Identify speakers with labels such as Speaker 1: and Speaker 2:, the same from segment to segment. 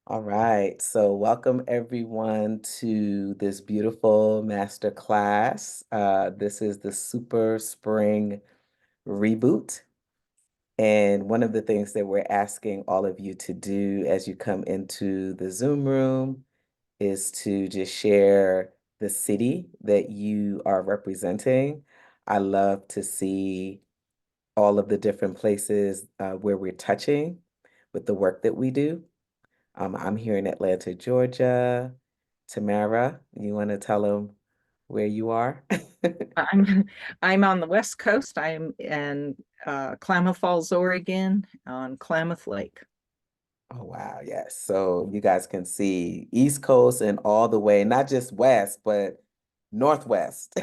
Speaker 1: All right, so welcome everyone to this beautiful masterclass. This is the Super Spring Reboot. And one of the things that we're asking all of you to do as you come into the Zoom room is to just share the city that you are representing. I love to see all of the different places where we're touching with the work that we do. I'm here in Atlanta, Georgia. Tamara, you want to tell them where you are?
Speaker 2: I'm I'm on the West Coast. I'm in Klamath Falls, Oregon, on Klamath Lake.
Speaker 1: Oh, wow. Yes. So you guys can see East Coast and all the way, not just West, but Northwest.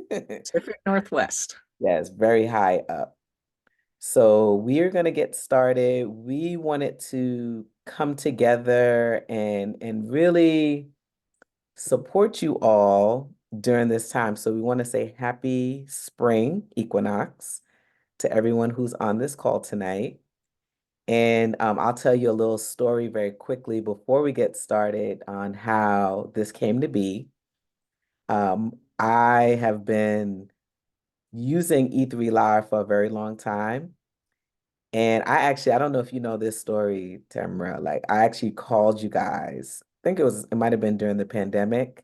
Speaker 2: Pacific Northwest.
Speaker 1: Yes, very high up. So we're going to get started. We wanted to come together and really support you all during this time. So we want to say happy spring equinox to everyone who's on this call tonight. And I'll tell you a little story very quickly before we get started on how this came to be. I have been using E3 Live for a very long time. And I don't know if you know this story, Tamara. Like, I actually called you guys. I think it might have been during the pandemic.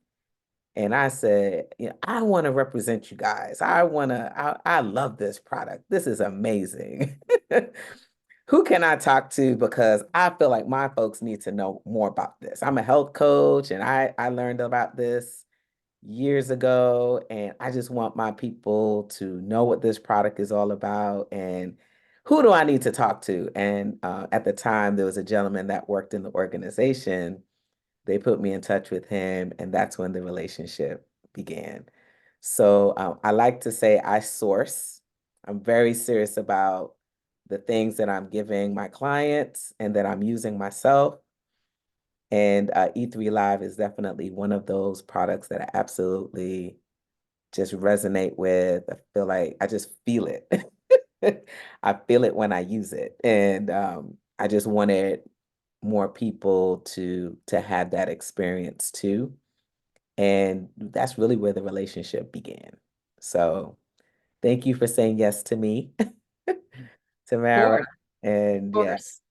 Speaker 1: And I said, I want to represent you guys. I love this product. This is amazing. Who can I talk to? Because I feel like my folks need to know more about this. I'm a health coach and I learned about this years ago. And I just want my people to know what this product is all about and who do I need to talk to? And at the time, there was a gentleman that worked in the organization. They put me in touch with him, and that's when the relationship began. So I like to say I source. I'm very serious about the things that I'm giving my clients and that I'm using myself. And E3 Live is definitely one of those products that I absolutely just resonate with. I feel like I just feel it. I feel it when I use it. And I just wanted more people to have that experience too. And that's really where the relationship began. So thank you for saying yes to me,
Speaker 2: Of
Speaker 1: Tamara.
Speaker 2: course,
Speaker 1: And
Speaker 2: of
Speaker 1: yeah.
Speaker 2: course.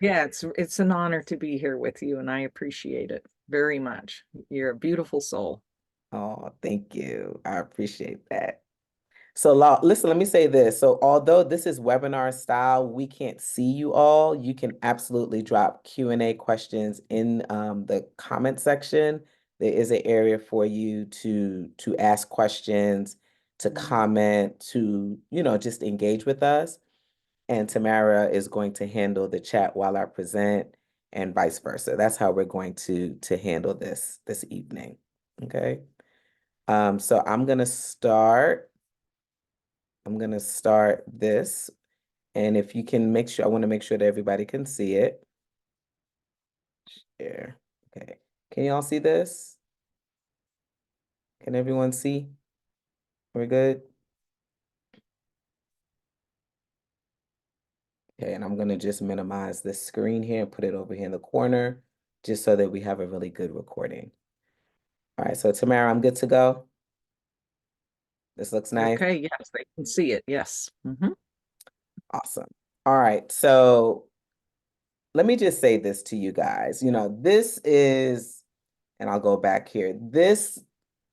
Speaker 2: Yeah, it's an honor to be here with you, and I appreciate it very much. You're a beautiful soul.
Speaker 1: Oh, thank you. I appreciate that. So, listen, let me say this. So, although this is webinar style, we can't see you all. You can absolutely drop Q&A questions in the comment section. There is an area for you to ask questions, to comment, to, just engage with us. And Tamara is going to handle the chat while I present and vice versa. That's how we're going to handle this evening. Okay. So I'm gonna start this. And if you can make sure, I want to make sure that everybody can see it. Share. Okay. Can you all see this? Can everyone see? We're good? Okay, and I'm gonna just minimize this screen here and put it over here in the corner, just so that we have a really good recording. All right, so Tamara, I'm good to go. This looks nice.
Speaker 2: Okay, yes, they can see it. Yes.
Speaker 1: Awesome. All right, so let me just say this to you guys. This is, and I'll go back here. This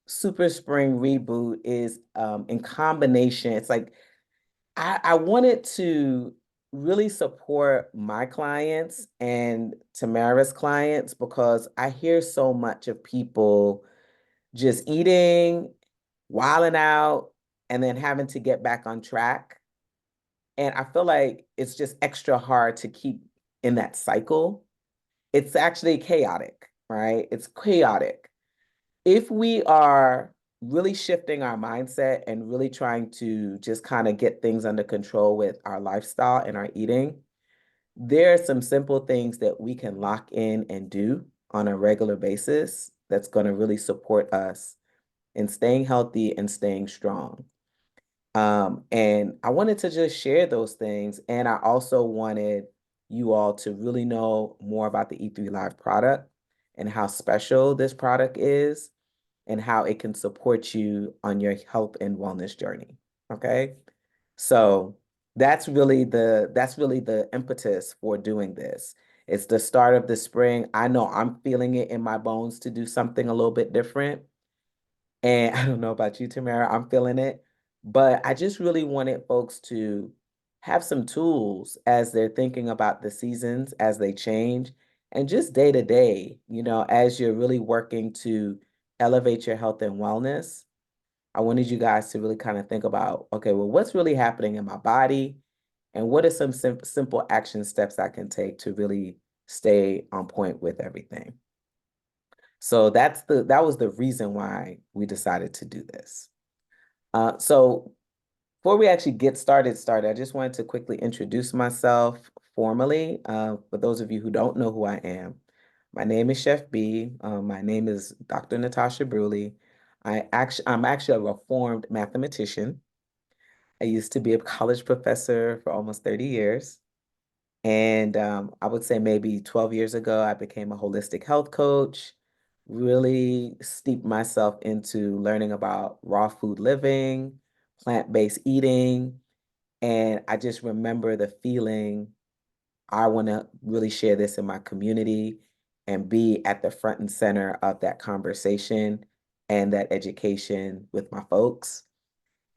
Speaker 1: Super Spring Reboot is in combination. It's like I wanted to really support my clients and Tamara's clients because I hear so much of people just eating, wilding out, and then having to get back on track. And I feel like it's just extra hard to keep in that cycle. It's actually chaotic, right? It's chaotic. If we are really shifting our mindset and really trying to just kind of get things under control with our lifestyle and our eating, there are some simple things that we can lock in and do on a regular basis that's going to really support us in staying healthy and staying strong. And I wanted to just share those things. And I also wanted you all to really know more about the E3 Live product and how special this product is and how it can support you on your health and wellness journey. Okay. So that's really the impetus for doing this. It's the start of the spring. I know I'm feeling it in my bones to do something a little bit different. And I don't know about you, Tamara, I'm feeling it. But I just really wanted folks to have some tools as they're thinking about the seasons as they change and just day to day, as you're really working to elevate your health and wellness. I wanted you guys to really kind of think about, okay, well, what's really happening in my body? And what are some simple action steps I can take to really stay on point with everything? So that was the reason why we decided to do this. So before we actually get started, I just wanted to quickly introduce myself formally. For those of you who don't know who I am, my name is Chef B. My name is Dr. Natasha Bruley. I'm actually a reformed mathematician. I used to be a college professor for almost 30 years. And I would say maybe 12 years ago, I became a holistic health coach, really steeped myself into learning about raw food living, plant-based eating. And I just remember the feeling I want to really share this in my community and be at the front and center of that conversation and that education with my folks.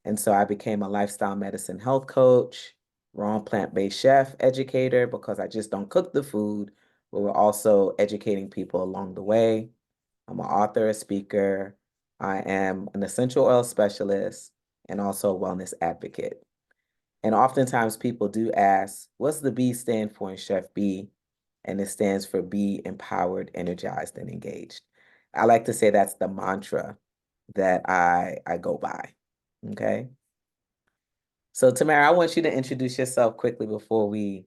Speaker 1: And so I became a lifestyle medicine health coach, raw plant-based chef educator, because I just don't cook the food, but we're also educating people along the way. I'm an author, a speaker. I am an essential oil specialist and also a wellness advocate. And oftentimes people do ask, what's the B stand for in Chef B? And it stands for be empowered, energized, and engaged. I like to say that's the mantra that I go by. Okay. So Tamara, I want you to introduce yourself quickly before we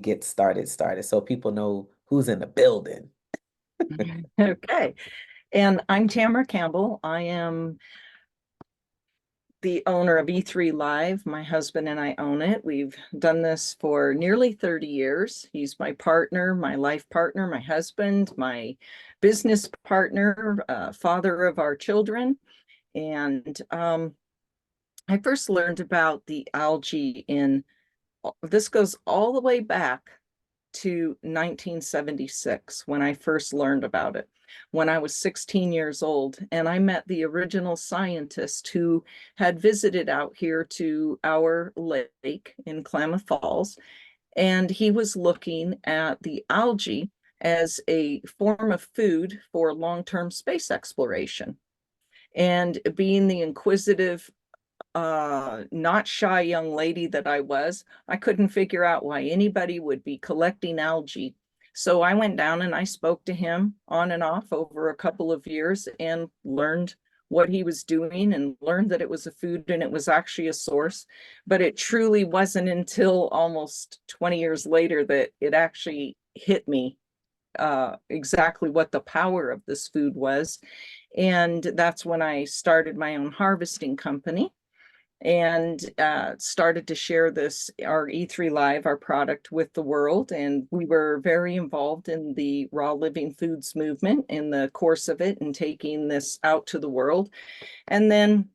Speaker 1: get started so people know who's in the building.
Speaker 2: Okay. And I'm Tamara Campbell. I am the owner of E3 Live. My husband and I own it. We've done this for nearly 30 years. He's my partner, my life partner, my husband, my business partner, father of our children. And I first learned about the algae this goes all the way back to 1976 when I first learned about it, when I was 16 years old. And I met the original scientist who had visited out here to our lake in Klamath Falls. And he was looking at the algae as a form of food for long-term space exploration. And being the inquisitive not shy young lady that I was, I couldn't figure out why anybody would be collecting algae. So I went down and I spoke to him on and off over a couple of years and learned what he was doing and learned that it was a food and it was actually a source. But it truly wasn't until almost 20 years later that it actually hit me exactly what the power of this food was. And that's when I started my own harvesting company and started to share our E3 Live, our product, with the world. And we were very involved in the raw living foods movement in the course of it and taking this out to the world. And then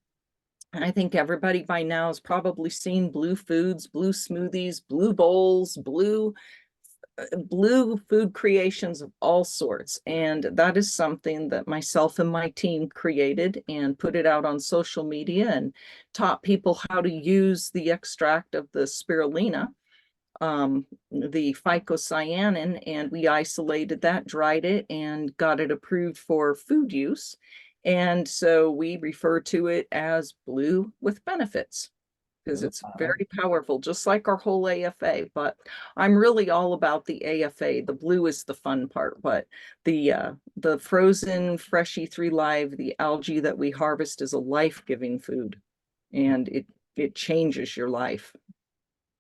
Speaker 2: I think everybody by now has probably seen blue foods, blue smoothies, blue bowls, blue food creations of all sorts. And that is something that myself and my team created and put it out on social media and taught people how to use the extract of the spirulina, the phycocyanin, and we isolated that, dried it, and got it approved for food use. And so we refer to it as blue with benefits because it's
Speaker 1: Wow.
Speaker 2: very powerful, just like our whole AFA. But I'm really all about the AFA. The blue is the fun part, but the frozen fresh E3 Live, the algae that we harvest is a life-giving food, and it changes your life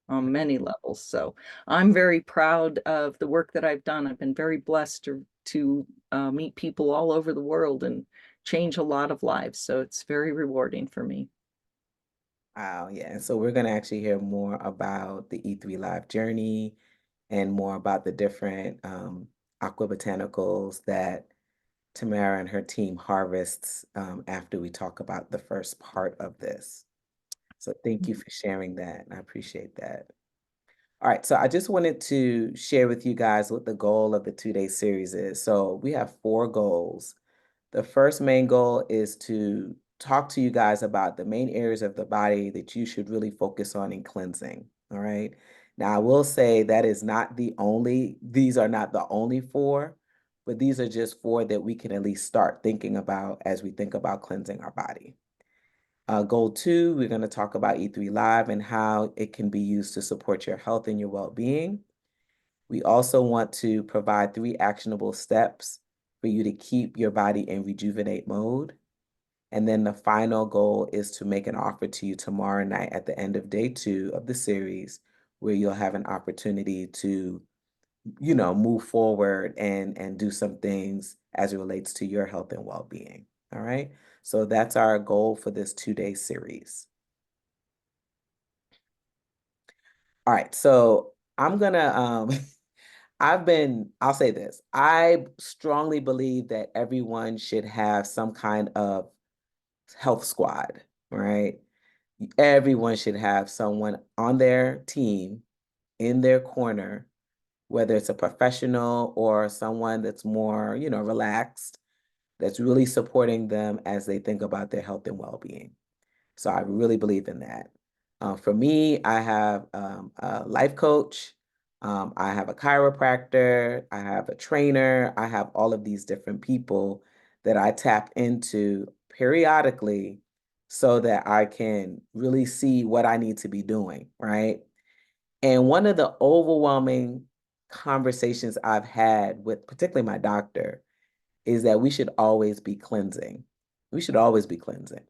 Speaker 2: on many levels. So I'm very proud of the work that I've done. I've been very blessed to meet people all over the world and change a lot of lives. So it's very rewarding for me.
Speaker 1: Wow, yeah. And so we're going to actually hear more about the E3 Live journey and more about the different aqua-botanicals that Tamara and her team harvests after we talk about the first part of this. So thank you for sharing that. I appreciate that. All right, so I just wanted to share with you guys what the goal of the 2-day series is. So we have 4 goals. The first main goal is to talk to you guys about the main areas of the body that you should really focus on in cleansing. All right. Now, I will say that is not the only, these are not the only 4, but these are just 4 that we can at least start thinking about as we think about cleansing our body. Goal 2, we're going to talk about E3 Live and how it can be used to support your health and your well-being. We also want to provide 3 actionable steps for you to keep your body in rejuvenate mode. And then the final goal is to make an offer to you tomorrow night at the end of day 2 of the series, where you'll have an opportunity to, move forward and do some things as it relates to your health and well-being. All right. So that's our goal for this 2-day series. All right. So I'm gonna I'll say this. I strongly believe that everyone should have some kind of health squad, right? Everyone should have someone on their team in their corner, whether it's a professional or someone that's more, relaxed, that's really supporting them as they think about their health and well-being. So I really believe in that. For me, I have a life coach, I have a chiropractor, I have a trainer, I have all of these different people that I tap into periodically so that I can really see what I need to be doing, right? And one of the overwhelming conversations I've had with particularly my doctor is that we should always be cleansing. We should always be cleansing.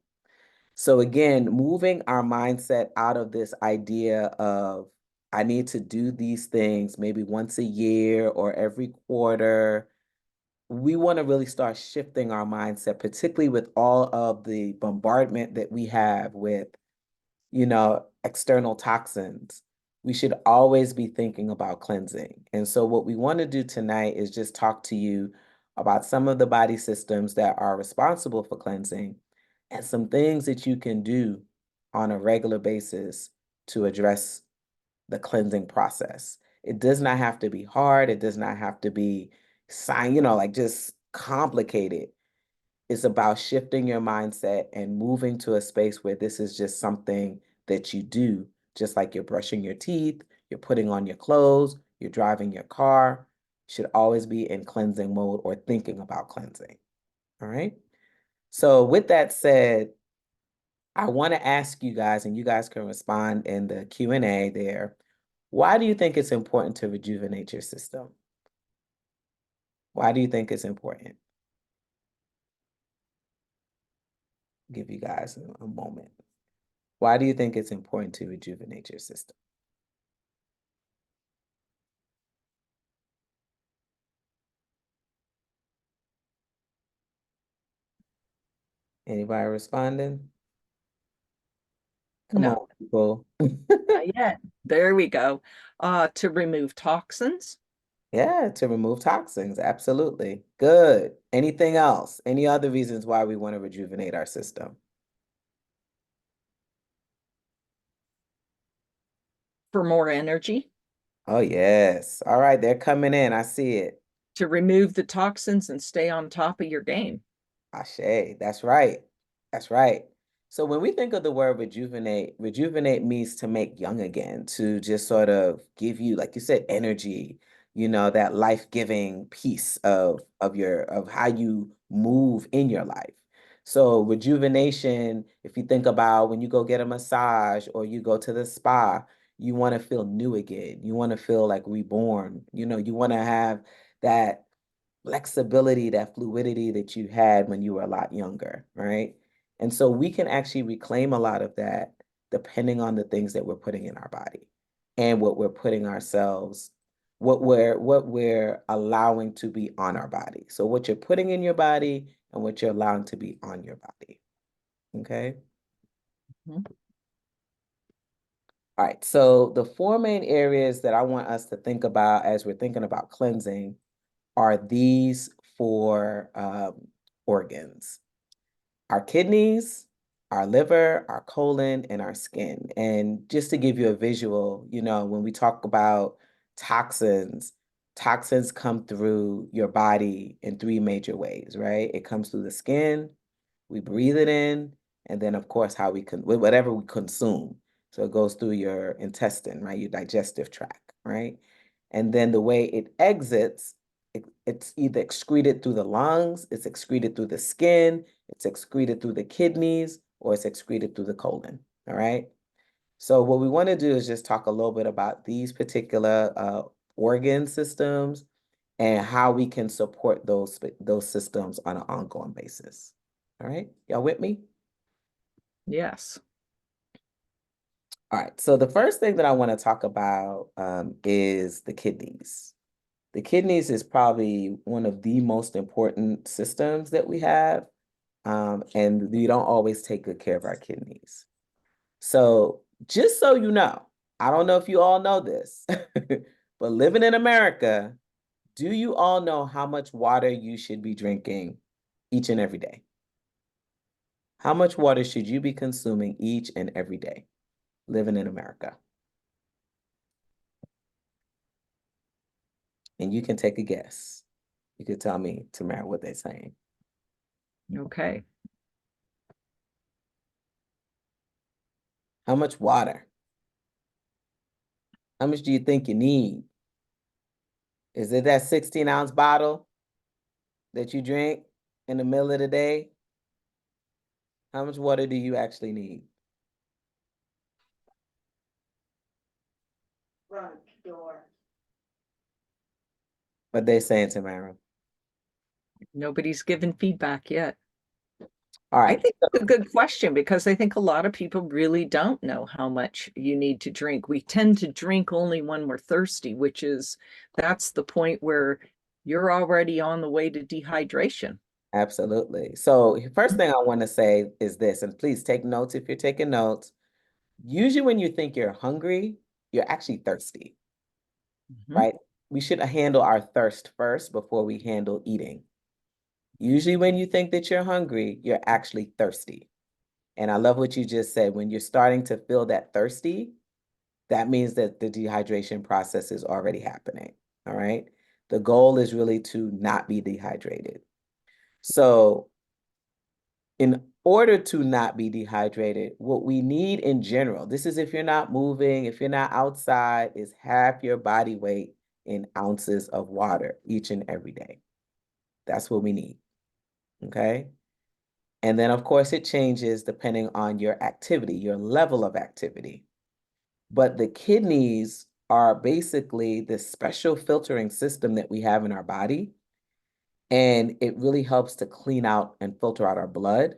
Speaker 1: So again, moving our mindset out of this idea of I need to do these things maybe once a year or every quarter. We want to really start shifting our mindset, particularly with all of the bombardment that we have with, external toxins. We should always be thinking about cleansing. And so what we want to do tonight is just talk to you about some of the body systems that are responsible for cleansing and some things that you can do on a regular basis to address the cleansing process. It does not have to be hard. It does not have to be like just complicated. It's about shifting your mindset and moving to a space where this is just something that you do, just like you're brushing your teeth, you're putting on your clothes, you're driving your car. You should always be in cleansing mode or thinking about cleansing. All right. So with that said, I want to ask you guys, and you guys can respond in the Q&A there. Why do you think it's important to rejuvenate your system? Why do you think it's important? Give you guys a moment. Why do you think it's important to rejuvenate your system? Anybody responding? Come
Speaker 2: No,
Speaker 1: on, people.
Speaker 2: not yet. There we go. To remove toxins.
Speaker 1: Yeah, to remove toxins. Absolutely. Good. Anything else? Any other reasons why we want to rejuvenate our system?
Speaker 2: For more energy,
Speaker 1: Oh, yes. All right, they're coming in. I see it.
Speaker 2: to remove the toxins and stay on top of your game.
Speaker 1: Ashe, that's right. That's right. So when we think of the word rejuvenate, rejuvenate means to make young again, to just sort of give you, like you said, energy, that life-giving piece of how you move in your life. So rejuvenation, if you think about when you go get a massage or you go to the spa, you want to feel new again. You want to feel like reborn. You want to have that flexibility, that fluidity that you had when you were a lot younger, right? And so we can actually reclaim a lot of that depending on the things that we're putting in our body and what we're putting ourselves, what we're allowing to be on our body. So what you're putting in your body and what you're allowing to be on your body. Okay.
Speaker 2: Mhm.
Speaker 1: All right, so the four main areas that I want us to think about as we're thinking about cleansing are these four organs: our kidneys, our liver, our colon, and our skin. And just to give you a visual, when we talk about toxins, toxins come through your body in three major ways, right? It comes through the skin, we breathe it in, and then of course how we can whatever we consume. So it goes through your intestine, right? Your digestive tract, right? And then the way it exits, it's either excreted through the lungs, it's excreted through the skin, it's excreted through the kidneys, or it's excreted through the colon. All right. So what we want to do is just talk a little bit about these particular organ systems and how we can support those systems on an ongoing basis. All right, y'all with me?
Speaker 2: Yes.
Speaker 1: All right, so the first thing that I want to talk about is the kidneys. The kidneys is probably one of the most important systems that we have, and we don't always take good care of our kidneys. So just so you know, I don't know if you all know this, but living in America, do you all know how much water you should be drinking each and every day? How much water should you be consuming each and every day living in America? And you can take a guess. You could tell me, Tamara, what they're saying.
Speaker 2: Okay.
Speaker 1: How much water? How much do you think you need? Is it that 16-ounce bottle that you drink in the middle of the day? How much water do you actually need?
Speaker 3: Front door.
Speaker 1: What they saying, Tamara?
Speaker 2: Nobody's given feedback yet.
Speaker 1: All
Speaker 2: I
Speaker 1: right.
Speaker 2: think it's a good question because I think a lot of people really don't know how much you need to drink. We tend to drink only when we're thirsty, that's the point where you're already on the way to dehydration.
Speaker 1: Absolutely. So first thing I want to say is this, and please take notes if you're taking notes. Usually when you think you're hungry, you're actually thirsty,
Speaker 2: Mhm.
Speaker 1: right? We should handle our thirst first before we handle eating. Usually when you think that you're hungry, you're actually thirsty. And I love what you just said. When you're starting to feel that thirsty, that means that the dehydration process is already happening. All right. The goal is really to not be dehydrated. So, in order to not be dehydrated, what we need in general, this is if you're not moving, if you're not outside, is half your body weight in ounces of water each and every day. That's what we need. Okay. And then, of course, it changes depending on your activity, your level of activity. But the kidneys are basically this special filtering system that we have in our body. And it really helps to clean out and filter out our blood.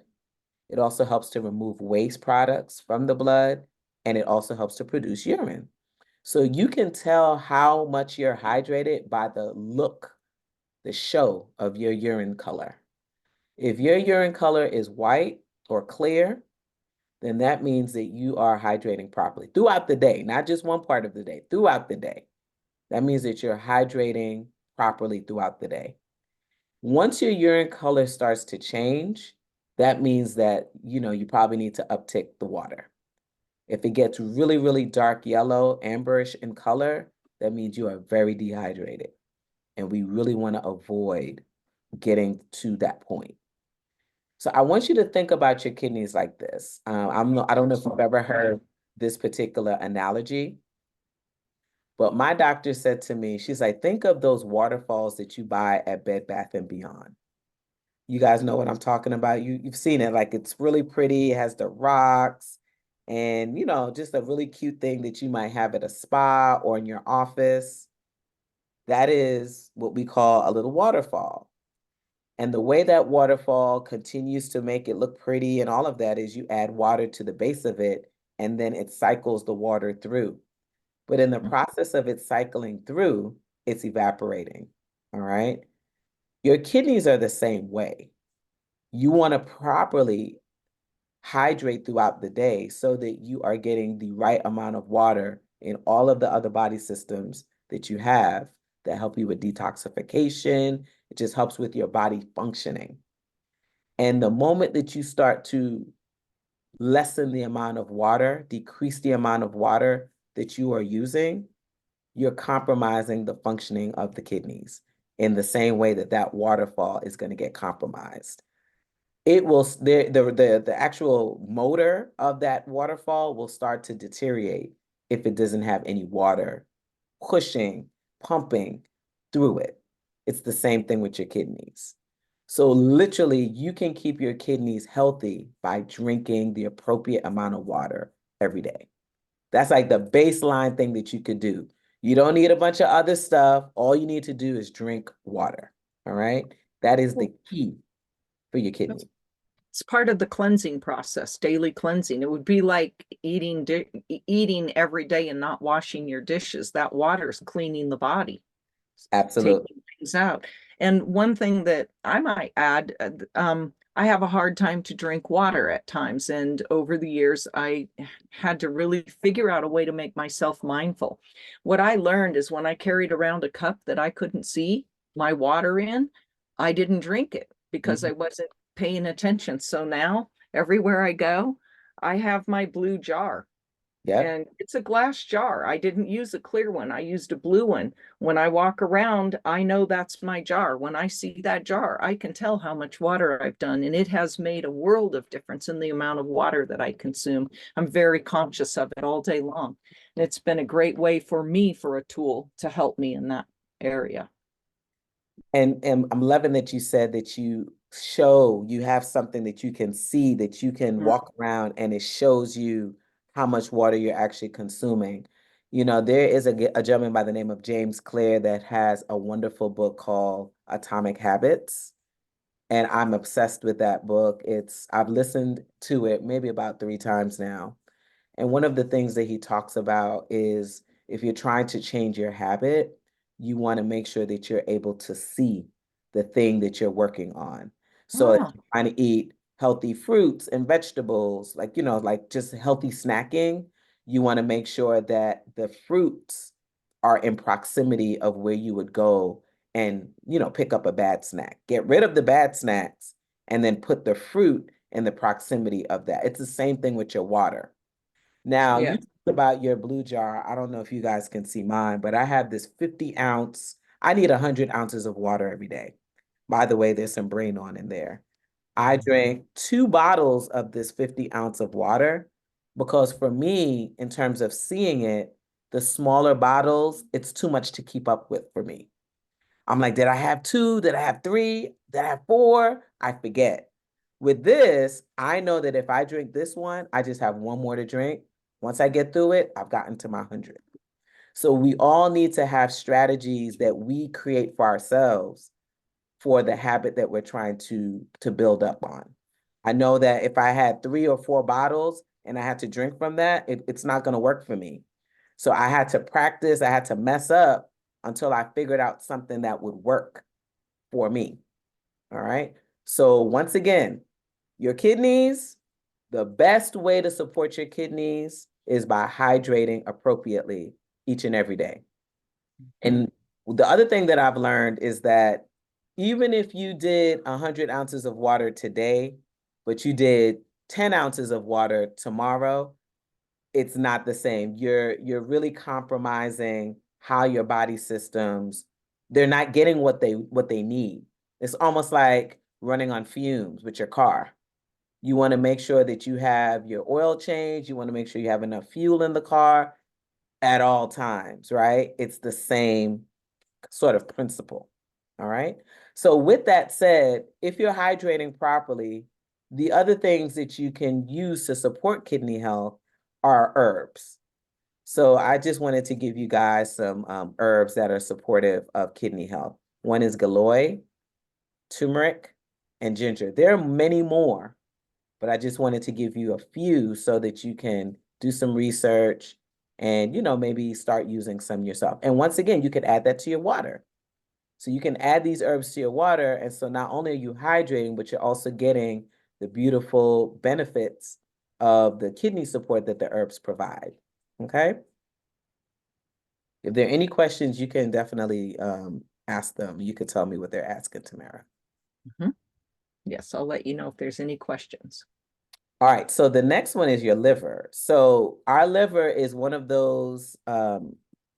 Speaker 1: It also helps to remove waste products from the blood. And it also helps to produce urine. So you can tell how much you're hydrated by the look, the show of your urine color. If your urine color is white or clear, then that means that you are hydrating properly throughout the day, not just one part of the day, throughout the day. That means that you're hydrating properly throughout the day. Once your urine color starts to change, that means that, you probably need to uptick the water. If it gets really, really dark yellow, amberish in color, that means you are very dehydrated. And we really want to avoid getting to that point. So I want you to think about your kidneys like this. I don't know if you've ever heard this particular analogy, but my doctor said to me, she's like, think of those waterfalls that you buy at Bed Bath and Beyond. You guys know what I'm talking about. You've seen it. Like it's really pretty. It has the rocks and, just a really cute thing that you might have at a spa or in your office. That is what we call a little waterfall. And the way that waterfall continues to make it look pretty and all of that is you add water to the base of it and then it cycles the water through. But in the process of it cycling through, it's evaporating. All right. Your kidneys are the same way. You want to properly hydrate throughout the day so that you are getting the right amount of water in all of the other body systems that you have that help you with detoxification. It just helps with your body functioning. And the moment that you start to lessen the amount of water, decrease the amount of water that you are using, you're compromising the functioning of the kidneys in the same way that that waterfall is going to get compromised. It will the actual motor of that waterfall will start to deteriorate if it doesn't have any water pushing, pumping through it. It's the same thing with your kidneys. So literally, you can keep your kidneys healthy by drinking the appropriate amount of water every day. That's like the baseline thing that you could do. You don't need a bunch of other stuff. All you need to do is drink water. All right. That is the key for your
Speaker 2: That's
Speaker 1: kidney.
Speaker 2: it's part of the cleansing process, daily cleansing. It would be like eating every day and not washing your dishes. That water is cleaning the body,
Speaker 1: Absolutely.
Speaker 2: taking things out. And one thing that I might add, I have a hard time to drink water at times. And over the years, I had to really figure out a way to make myself mindful. What I learned is when I carried around a cup that I couldn't see my water in, I didn't drink it because I
Speaker 1: Mhm.
Speaker 2: wasn't paying attention. So now, everywhere I go, I have my blue jar,
Speaker 1: Yep.
Speaker 2: and it's a glass jar. I didn't use a clear one. I used a blue one. When I walk around, I know that's my jar. When I see that jar, I can tell how much water I've done, and it has made a world of difference in the amount of water that I consume. I'm very conscious of it all day long. And it's been a great way for me for a tool to help me in that area.
Speaker 1: And I'm loving that you said that you have something that you can see, that you can
Speaker 2: Mm.
Speaker 1: walk around and it shows you how much water you're actually consuming. You know, there is a gentleman by the name of James Clear that has a wonderful book called Atomic Habits. And I'm obsessed with that book. I've listened to it maybe about 3 times now. And one of the things that he talks about is if you're trying to change your habit, you want to make sure that you're able to see the thing that you're working on. So if
Speaker 2: Ah,
Speaker 1: you're trying to eat healthy fruits and vegetables, like, like just healthy snacking, you want to make sure that the fruits are in proximity of where you would go and, pick up a bad snack. Get rid of the bad snacks and then put the fruit in the proximity of that. It's the same thing with your water. Now, you
Speaker 2: yeah.
Speaker 1: talked about your blue jar. I don't know if you guys can see mine, but I have this 50-ounce. I need 100 ounces of water every day. By the way, there's some brain on in there. I drink 2 bottles of this 50-ounce of water because for me, in terms of seeing it, the smaller bottles, it's too much to keep up with for me. I'm like, did I have two? Did I have three? Did I have four? I forget. With this, I know that if I drink this one, I just have one more to drink. Once I get through it, I've gotten to my 100. So we all need to have strategies that we create for ourselves for the habit that we're trying to build up on. I know that if I had 3 or 4 bottles and I had to drink from that, it's not going to work for me. So I had to practice, I had to mess up until I figured out something that would work for me. All right. So once again, your kidneys, the best way to support your kidneys is by hydrating appropriately each and every day.
Speaker 2: Mm.
Speaker 1: And the other thing that I've learned is that even if you did 100 ounces of water today, but you did 10 ounces of water tomorrow, it's not the same. You're really compromising how your body systems, they're not getting what they need. It's almost like running on fumes with your car. You want to make sure that you have your oil change, you want to make sure you have enough fuel in the car at all times, right? It's the same sort of principle. All right. So, with that said, if you're hydrating properly, the other things that you can use to support kidney health are herbs. So, I just wanted to give you guys some herbs that are supportive of kidney health. One is galoy, turmeric, and ginger. There are many more, but I just wanted to give you a few so that you can do some research and, maybe start using some yourself. And once again, you could add that to your water. So you can add these herbs to your water. And so not only are you hydrating, but you're also getting the beautiful benefits of the kidney support that the herbs provide. Okay? If there are any questions, you can definitely ask them. You could tell me what they're asking, Tamara.
Speaker 2: Mhm. Yes, I'll let you know if there's any questions.
Speaker 1: All right, so the next one is your liver. So our liver is one of those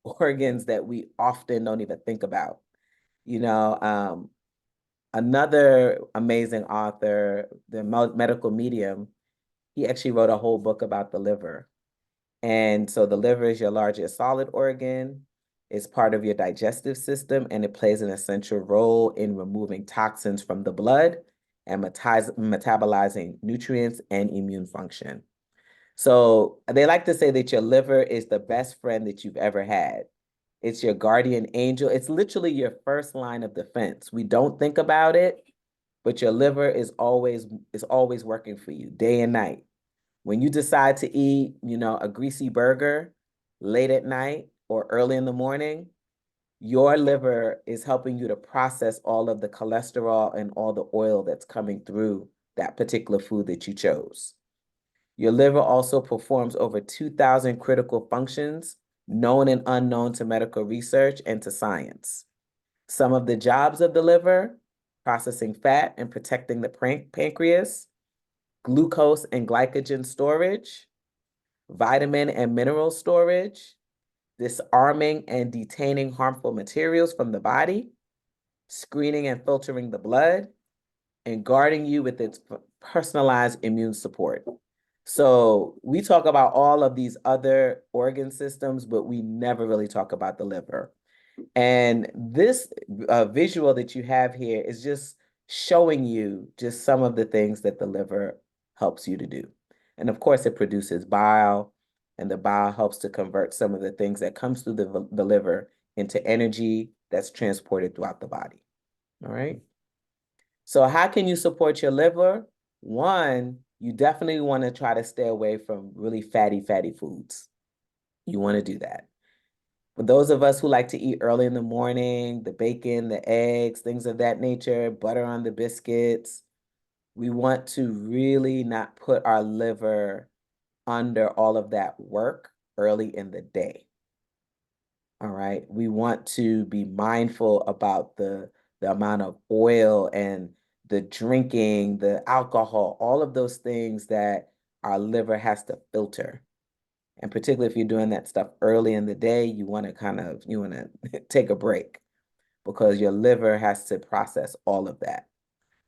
Speaker 1: organs that we often don't even think about. You know, another amazing author, the medical medium, he actually wrote a whole book about the liver. And so the liver is your largest solid organ. It's part of your digestive system, and it plays an essential role in removing toxins from the blood and metabolizing nutrients and immune function. So they like to say that your liver is the best friend that you've ever had. It's your guardian angel. It's literally your first line of defense. We don't think about it, but your liver is always working for you day and night. When you decide to eat, a greasy burger late at night or early in the morning, your liver is helping you to process all of the cholesterol and all the oil that's coming through that particular food that you chose. Your liver also performs over 2,000 critical functions, known and unknown to medical research and to science. Some of the jobs of the liver: processing fat and protecting the pancreas, glucose and glycogen storage, vitamin and mineral storage, disarming and detaining harmful materials from the body, screening and filtering the blood, and guarding you with its personalized immune support. So we talk about all of these other organ systems, but we never really talk about the liver. And this visual that you have here is just showing you just some of the things that the liver helps you to do. And of course, it produces bile, and the bile helps to convert some of the things that comes through the liver into energy that's transported throughout the body. All right. So how can you support your liver? One, you definitely want to try to stay away from really fatty foods. You want to do that. For those of us who like to eat early in the morning, the bacon, the eggs, things of that nature, butter on the biscuits, we want to really not put our liver under all of that work early in the day. All right. We want to be mindful about the amount of oil and the drinking, the alcohol, all of those things that our liver has to filter. And particularly if you're doing that stuff early in the day, you want to take a break because your liver has to process all of that.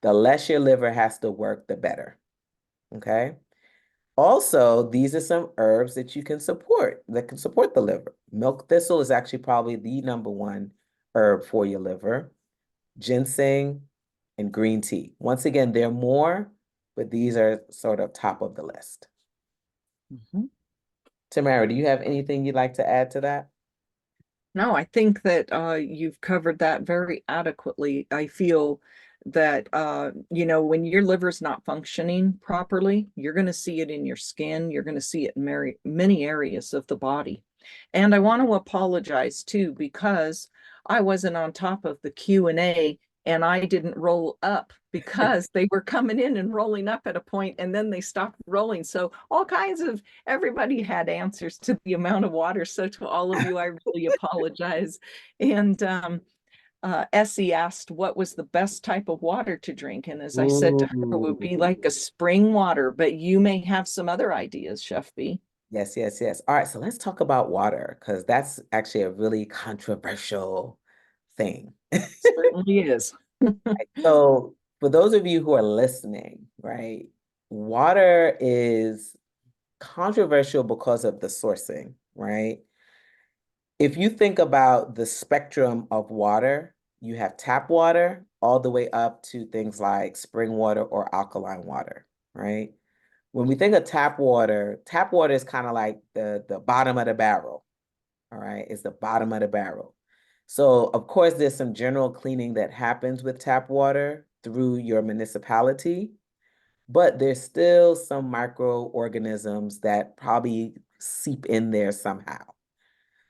Speaker 1: The less your liver has to work, the better. Okay? Also, these are some herbs that you can support that can support the liver. Milk thistle is actually probably the number one herb for your liver. Ginseng and green tea. Once again, there are more, but these are sort of top of the list.
Speaker 2: Mhm.
Speaker 1: Tamara, do you have anything you'd like to add to that?
Speaker 2: No, I think that you've covered that very adequately. I feel that when your liver's not functioning properly, you're going to see it in your skin. You're going to see it in many areas of the body. And I want to apologize too because I wasn't on top of the Q&A and I didn't roll up because they were coming in and rolling up at a point and then they stopped rolling. So all kinds of everybody had answers to the amount of water. So to all of you, I really apologize. And Essie asked what was the best type of water to drink. And as I said to her, it would be
Speaker 1: Ooh.
Speaker 2: like a spring water, but you may have some other ideas, Chef B.
Speaker 1: Yes, yes, yes. All right, so let's talk about water because that's actually a really controversial thing.
Speaker 2: Certainly is.
Speaker 1: So, for those of you who are listening, right, water is controversial because of the sourcing, right? If you think about the spectrum of water, you have tap water all the way up to things like spring water or alkaline water, right? When we think of tap water is kind of like the bottom of the barrel, all right? It's the bottom of the barrel. So, of course, there's some general cleaning that happens with tap water through your municipality, but there's still some microorganisms that probably seep in there somehow.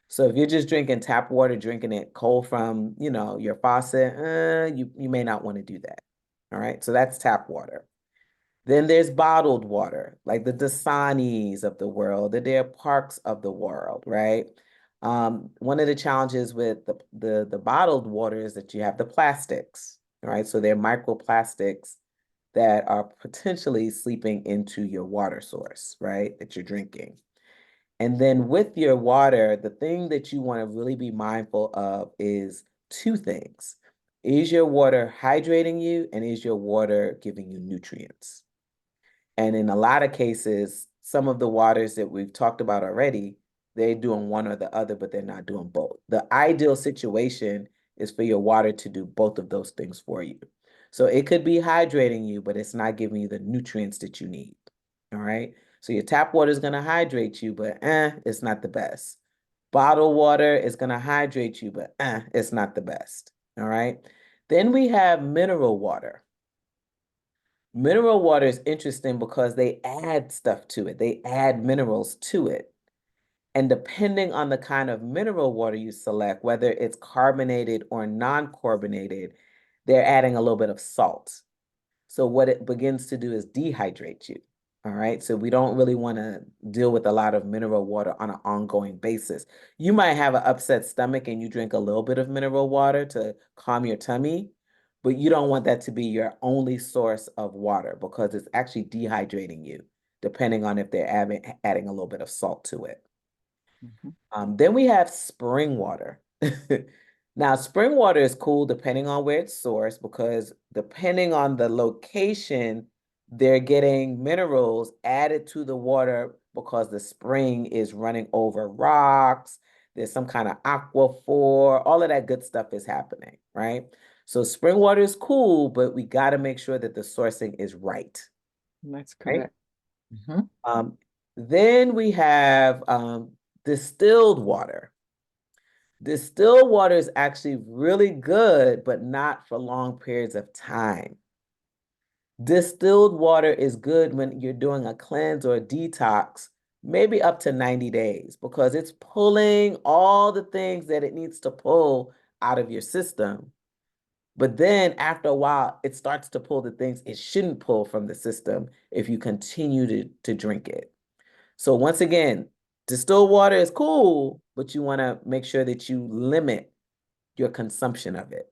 Speaker 1: So if you're just drinking tap water, drinking it cold from, your faucet, you may not want to do that. All right. So that's tap water. Then there's bottled water, like the Dasanis of the world, the Deer Parks of the world, right? One of the challenges with the bottled water is that you have the plastics, right? So they're microplastics that are potentially seeping into your water source, right? That you're drinking. And then with your water, the thing that you want to really be mindful of is two things. Is your water hydrating you, and is your water giving you nutrients? And in a lot of cases, some of the waters that we've talked about already, they're doing one or the other, but they're not doing both. The ideal situation is for your water to do both of those things for you. So it could be hydrating you, but it's not giving you the nutrients that you need. All right. So your tap water is going to hydrate you, but it's not the best. Bottled water is going to hydrate you, but it's not the best. All right. Then we have mineral water. Mineral water is interesting because they add stuff to it. They add minerals to it. And depending on the kind of mineral water you select, whether it's carbonated or non-carbonated, they're adding a little bit of salt. So what it begins to do is dehydrate you. All right. So we don't really want to deal with a lot of mineral water on an ongoing basis. You might have an upset stomach and you drink a little bit of mineral water to calm your tummy, but you don't want that to be your only source of water because it's actually dehydrating you, depending on if they're adding a little bit of salt to it.
Speaker 2: Mhm.
Speaker 1: Then we have spring water. Now, spring water is cool depending on where it's sourced because depending on the location, they're getting minerals added to the water because the spring is running over rocks. There's some kind of aquifer, all of that good stuff is happening, right? So spring water is cool, but we got to make sure that the sourcing is right,
Speaker 2: That's
Speaker 1: right?
Speaker 2: correct. Mhm.
Speaker 1: Um, then we have distilled water. Distilled water is actually really good, but not for long periods of time. Distilled water is good when you're doing a cleanse or a detox, maybe up to 90 days, because it's pulling all the things that it needs to pull out of your system. But then after a while, it starts to pull the things it shouldn't pull from the system if you continue to drink it. So once again, distilled water is cool, but you want to make sure that you limit your consumption of it.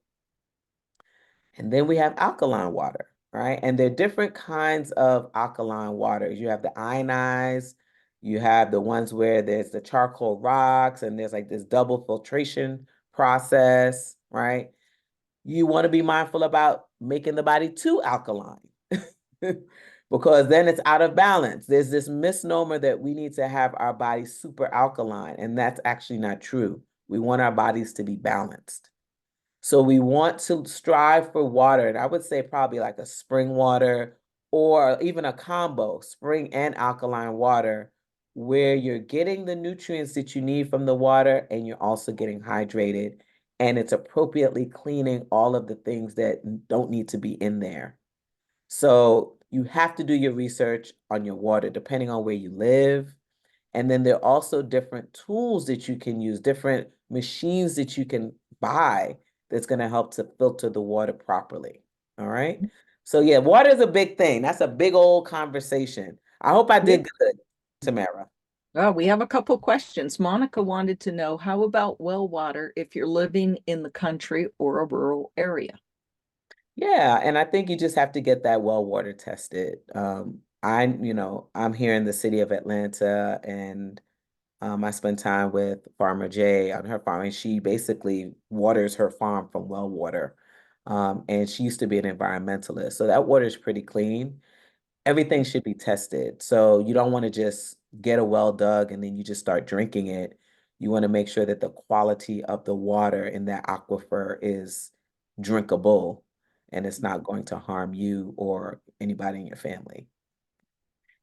Speaker 1: And then we have alkaline water, right? And there are different kinds of alkaline waters. You have the ionized, you have the ones where there's the charcoal rocks, and there's like this double filtration process, right? You want to be mindful about making the body too alkaline because then it's out of balance. There's this misnomer that we need to have our body super alkaline, and that's actually not true. We want our bodies to be balanced. So we want to strive for water, and I would say probably like a spring water or even a combo, spring and alkaline water, where you're getting the nutrients that you need from the water and you're also getting hydrated, and it's appropriately cleaning all of the things that don't need to be in there. So you have to do your research on your water depending on where you live. And then there are also different tools that you can use, different machines that you can buy that's going to help to filter the water properly. All right. So yeah, water is a big thing. That's a big old conversation. I hope I
Speaker 2: Yeah.
Speaker 1: did good, Tamara.
Speaker 2: Well, we have a couple questions. Monica wanted to know how about well water if you're living in the country or a rural area?
Speaker 1: Yeah, and I think you just have to get that well water tested. I'm here in the city of Atlanta, and I spend time with Farmer Jay on her farm, and she basically waters her farm from well water. And she used to be an environmentalist, so that water is pretty clean. Everything should be tested. So you don't want to just get a well dug and then you just start drinking it. You want to make sure that the quality of the water in that aquifer is drinkable and it's not going to harm you or anybody in your family.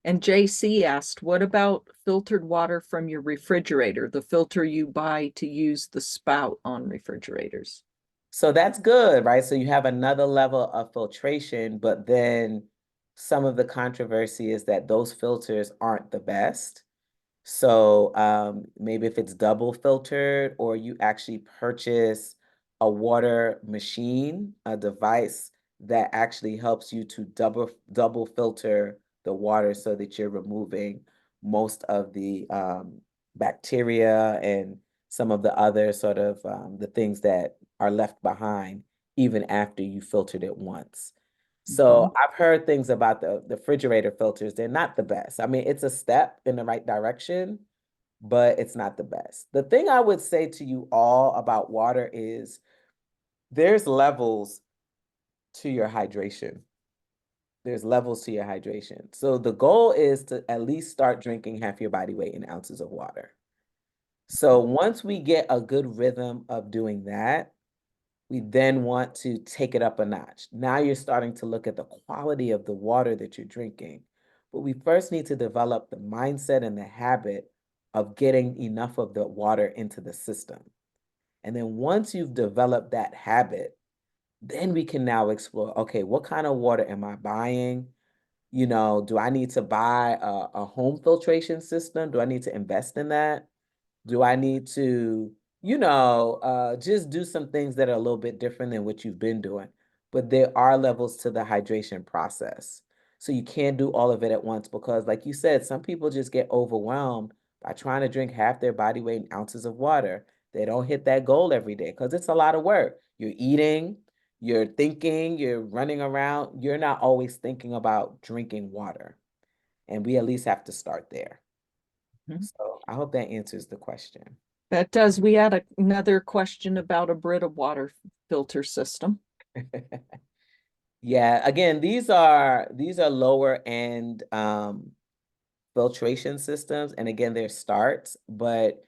Speaker 2: And JC asked, what about filtered water from your refrigerator, the filter you buy to use the spout on refrigerators?
Speaker 1: So that's good, right? So you have another level of filtration, but then some of the controversy is that those filters aren't the best. So maybe if it's double filtered or you actually purchase a water machine, a device that actually helps you to double filter the water so that you're removing most of the bacteria and some of the other sort of the things that are left behind even after you filtered it once.
Speaker 2: Mhm.
Speaker 1: So I've heard things about the refrigerator filters. They're not the best. I mean, it's a step in the right direction, but it's not the best. The thing I would say to you all about water is there's levels to your hydration. There's levels to your hydration. So the goal is to at least start drinking half your body weight in ounces of water. So once we get a good rhythm of doing that, we then want to take it up a notch. Now you're starting to look at the quality of the water that you're drinking. But we first need to develop the mindset and the habit of getting enough of the water into the system. And then once you've developed that habit, then we can now explore, okay, what kind of water am I buying? You know, do I need to buy a home filtration system? Do I need to invest in that? Do I need to, just do some things that are a little bit different than what you've been doing? But there are levels to the hydration process. So you can't do all of it at once because, like you said, some people just get overwhelmed by trying to drink half their body weight in ounces of water. They don't hit that goal every day because it's a lot of work. You're eating, you're thinking, you're running around. You're not always thinking about drinking water. And we at least have to start there.
Speaker 2: Mhm.
Speaker 1: So I hope that answers the question.
Speaker 2: That does. We had another question about a Brita water filter system.
Speaker 1: Yeah, again, these are lower end filtration systems, and again, they're starts, but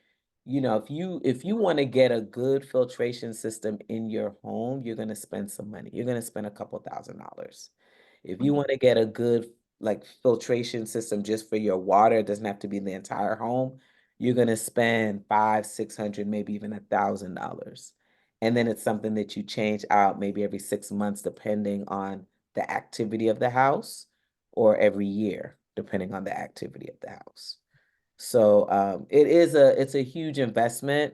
Speaker 1: if you want to get a good filtration system in your home, you're going to spend some money. You're going to spend a couple $1,000s. If you want to get a good like filtration system just for your water, it doesn't have to be the entire home, you're going to spend 500, 600, maybe even $1,000. And then it's something that you change out maybe every 6 months, depending on the activity of the house, or every year, depending on the activity of the house. So it's a huge investment,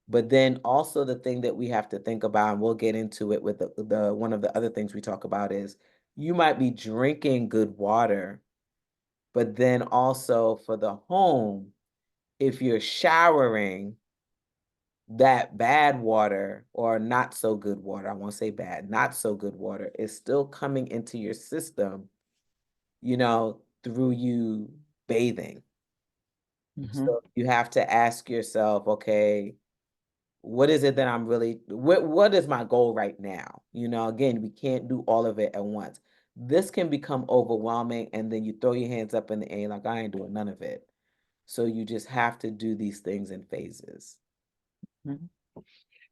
Speaker 1: but then also the thing that we have to think about, and we'll get into it with the one of the other things we talk about is you might be drinking good water, but then also for the home, if you're showering, that bad water or not so good water, I won't say bad, not so good water is still coming into your system, through you bathing.
Speaker 2: Mhm.
Speaker 1: So you have to ask yourself, okay, what is it that what is my goal right now? Again, we can't do all of it at once. This can become overwhelming, and then you throw your hands up in the air like, I ain't doing none of it. So you just have to do these things in phases.
Speaker 2: Mhm.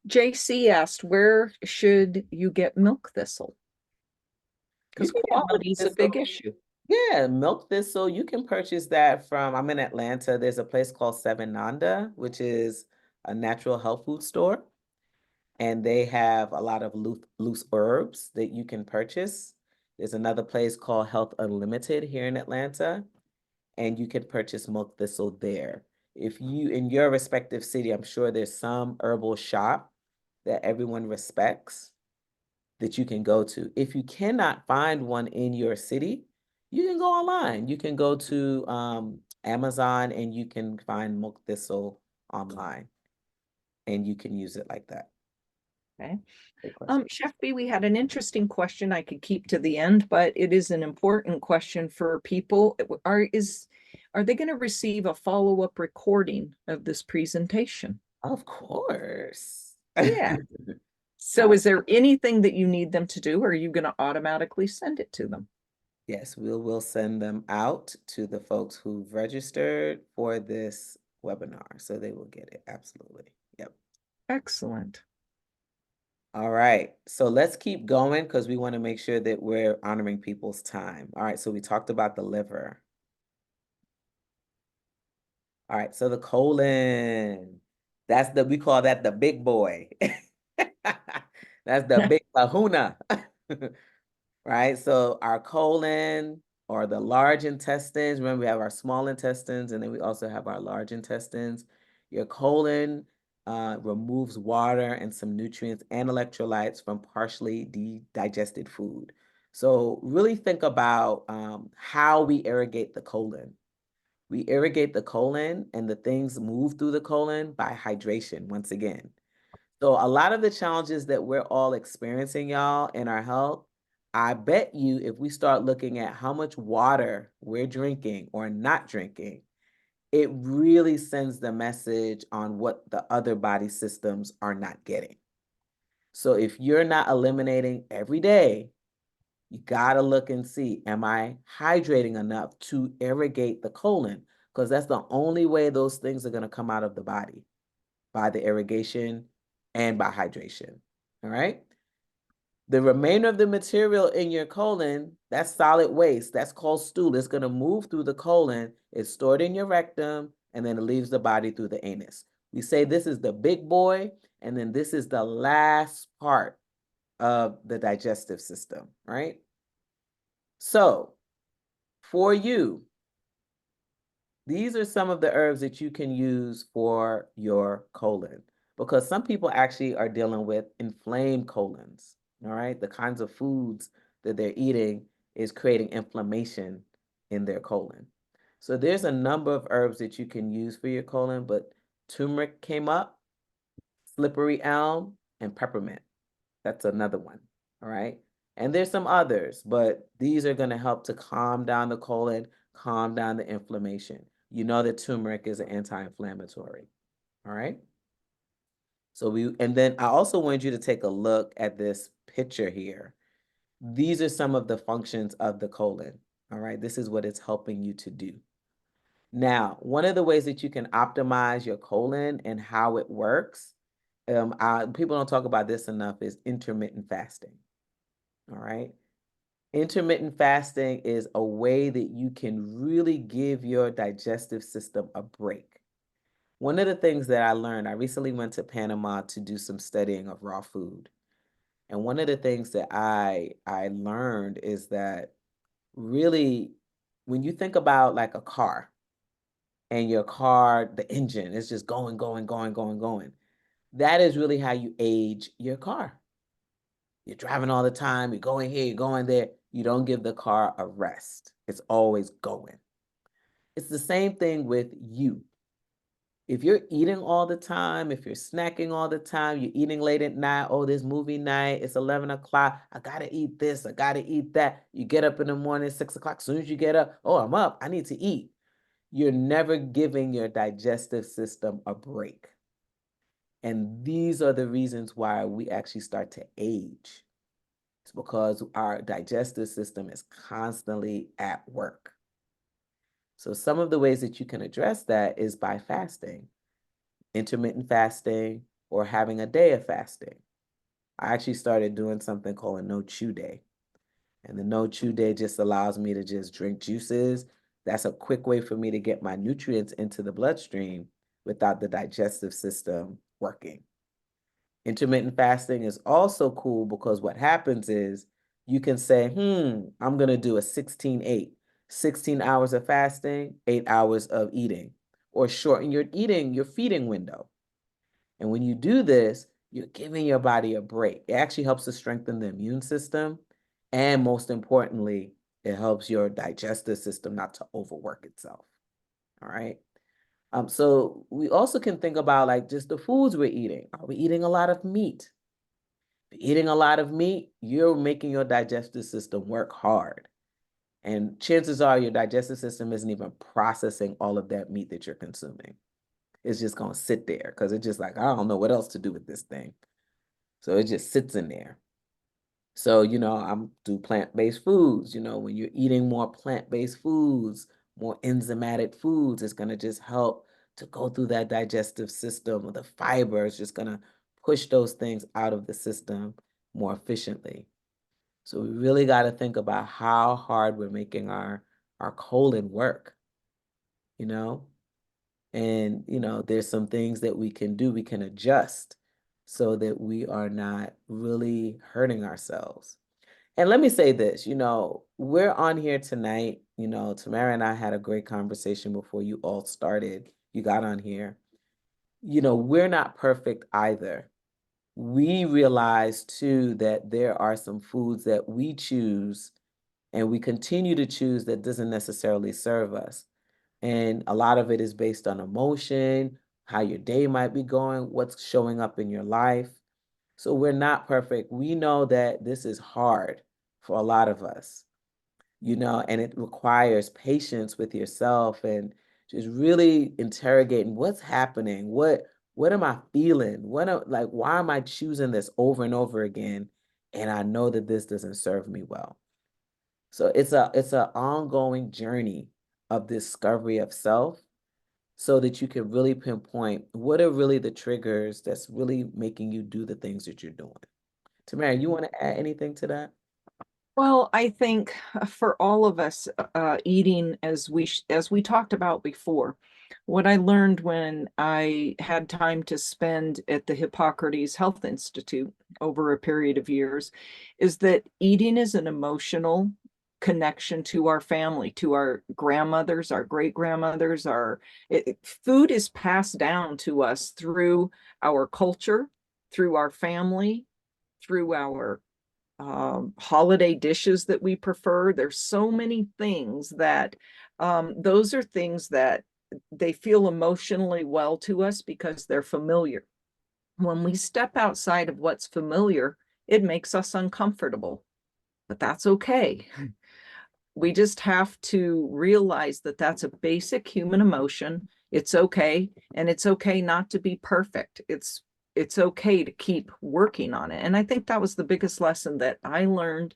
Speaker 2: JC asked, where should you get milk thistle?
Speaker 1: You
Speaker 2: Because
Speaker 1: can get milk
Speaker 2: quality is a big
Speaker 1: thistle.
Speaker 2: issue.
Speaker 1: Yeah, milk thistle. You can purchase that I'm in Atlanta. There's a place called Seven Nanda, which is a natural health food store. And they have a lot of loose herbs that you can purchase. There's another place called Health Unlimited here in Atlanta, and you can purchase milk thistle there. If you, in your respective city, I'm sure there's some herbal shop that everyone respects that you can go to. If you cannot find one in your city, you can go online. You can go to Amazon and you can find milk thistle online and you can use it like that.
Speaker 2: Okay.
Speaker 1: Great question.
Speaker 2: Chef B, we had an interesting question I could keep to the end, but it is an important question for people. Are they going to receive a follow-up recording of this presentation?
Speaker 1: Of course.
Speaker 2: Yeah. So is there anything that you need them to do, or are you going to automatically send it to them?
Speaker 1: Yes, we'll send them out to the folks who've registered for this webinar, so they will get it. Absolutely. Yep.
Speaker 2: Excellent.
Speaker 1: All right. So let's keep going because we want to make sure that we're honoring people's time. All right. So we talked about the liver. All right. So the colon. We call that the big boy. That's the big kahuna. Right? So our colon or the large intestines, remember we have our small intestines and then we also have our large intestines. Your colon removes water and some nutrients and electrolytes from partially digested food. So really think about how we irrigate the colon. We irrigate the colon, and the things move through the colon by hydration, once again. So a lot of the challenges that we're all experiencing, y'all, in our health, I bet you if we start looking at how much water we're drinking or not drinking, it really sends the message on what the other body systems are not getting. So if you're not eliminating every day, you got to look and see, am I hydrating enough to irrigate the colon? Because that's the only way those things are going to come out of the body, by the irrigation and by hydration. All right. The remainder of the material in your colon, that's solid waste. That's called stool. It's going to move through the colon. It's stored in your rectum, and then it leaves the body through the anus. We say this is the big boy, and then this is the last part of the digestive system, right? So for you, these are some of the herbs that you can use for your colon, because some people actually are dealing with inflamed colons. All right. The kinds of foods that they're eating is creating inflammation in their colon. So there's a number of herbs that you can use for your colon, but turmeric came up, slippery elm, and peppermint. That's another one. All right. And there's some others, but these are going to help to calm down the colon, calm down the inflammation. You know that turmeric is an anti-inflammatory. All right. So and then I also wanted you to take a look at this picture here. These are some of the functions of the colon. All right. This is what it's helping you to do. Now, one of the ways that you can optimize your colon and how it works, people don't talk about this enough, is intermittent fasting. All right. Intermittent fasting is a way that you can really give your digestive system a break. One of the things that I learned, I recently went to Panama to do some studying of raw food. And one of the things that I learned is that really when you think about like a car and your car, the engine is just going, going, going, going, going. That is really how you age your car. You're driving all the time, you're going here, you're going there. You don't give the car a rest. It's always going. It's the same thing with you. If you're eating all the time, if you're snacking all the time, you're eating late at night, oh, this movie night, it's 11 o'clock, I gotta eat this, I gotta eat that. You get up in the morning, 6 o'clock, as soon as you get up, oh, I'm up, I need to eat. You're never giving your digestive system a break. And these are the reasons why we actually start to age. It's because our digestive system is constantly at work. So some of the ways that you can address that is by fasting, intermittent fasting, or having a day of fasting. I actually started doing something called a no chew day. And the no chew day just allows me to just drink juices. That's a quick way for me to get my nutrients into the bloodstream without the digestive system working. Intermittent fasting is also cool because what happens is you can say, I'm going to do a 16-8, 16 hours of fasting, 8 hours of eating, or shorten your feeding window. And when you do this, you're giving your body a break. It actually helps to strengthen the immune system. And most importantly, it helps your digestive system not to overwork itself. All right. So we also can think about like just the foods we're eating. Are we eating a lot of meat? If you're eating a lot of meat, you're making your digestive system work hard. And chances are your digestive system isn't even processing all of that meat that you're consuming. It's just going to sit there because it's just like, I don't know what else to do with this thing. So it just sits in there. So, I'm do plant-based foods. When you're eating more plant-based foods, more enzymatic foods, it's going to just help to go through that digestive system. The fiber is just going to push those things out of the system more efficiently. So we really got to think about how hard we're making our colon work, you know? And, there's some things that we can do, we can adjust so that we are not really hurting ourselves. And let me say this, we're on here tonight. Tamara and I had a great conversation before you all started. You got on here. we're not perfect either. We realize too that there are some foods that we choose and we continue to choose that doesn't necessarily serve us. And a lot of it is based on emotion, how your day might be going, what's showing up in your life. So we're not perfect. We know that this is hard for a lot of us, and it requires patience with yourself and just really interrogating what's happening. What am I feeling? Why am I choosing this over and over again? And I know that this doesn't serve me well. So it's a ongoing journey of discovery of self so that you can really pinpoint what are really the triggers that's really making you do the things that you're doing. Tamara, you want to add anything to that?
Speaker 2: Well, I think for all of us, eating as we talked about before, what I learned when I had time to spend at the Hippocrates Health Institute over a period of years is that eating is an emotional connection to our family, to our grandmothers, our great grandmothers. Food is passed down to us through our culture, through our family, through our holiday dishes that we prefer. There's so many things that those are things that they feel emotionally well to us because they're familiar. When we step outside of what's familiar, it makes us uncomfortable, but that's okay. We just have to realize that that's a basic human emotion. It's okay, and it's okay not to be perfect. It's okay to keep working on it. And I think that was the biggest lesson that I learned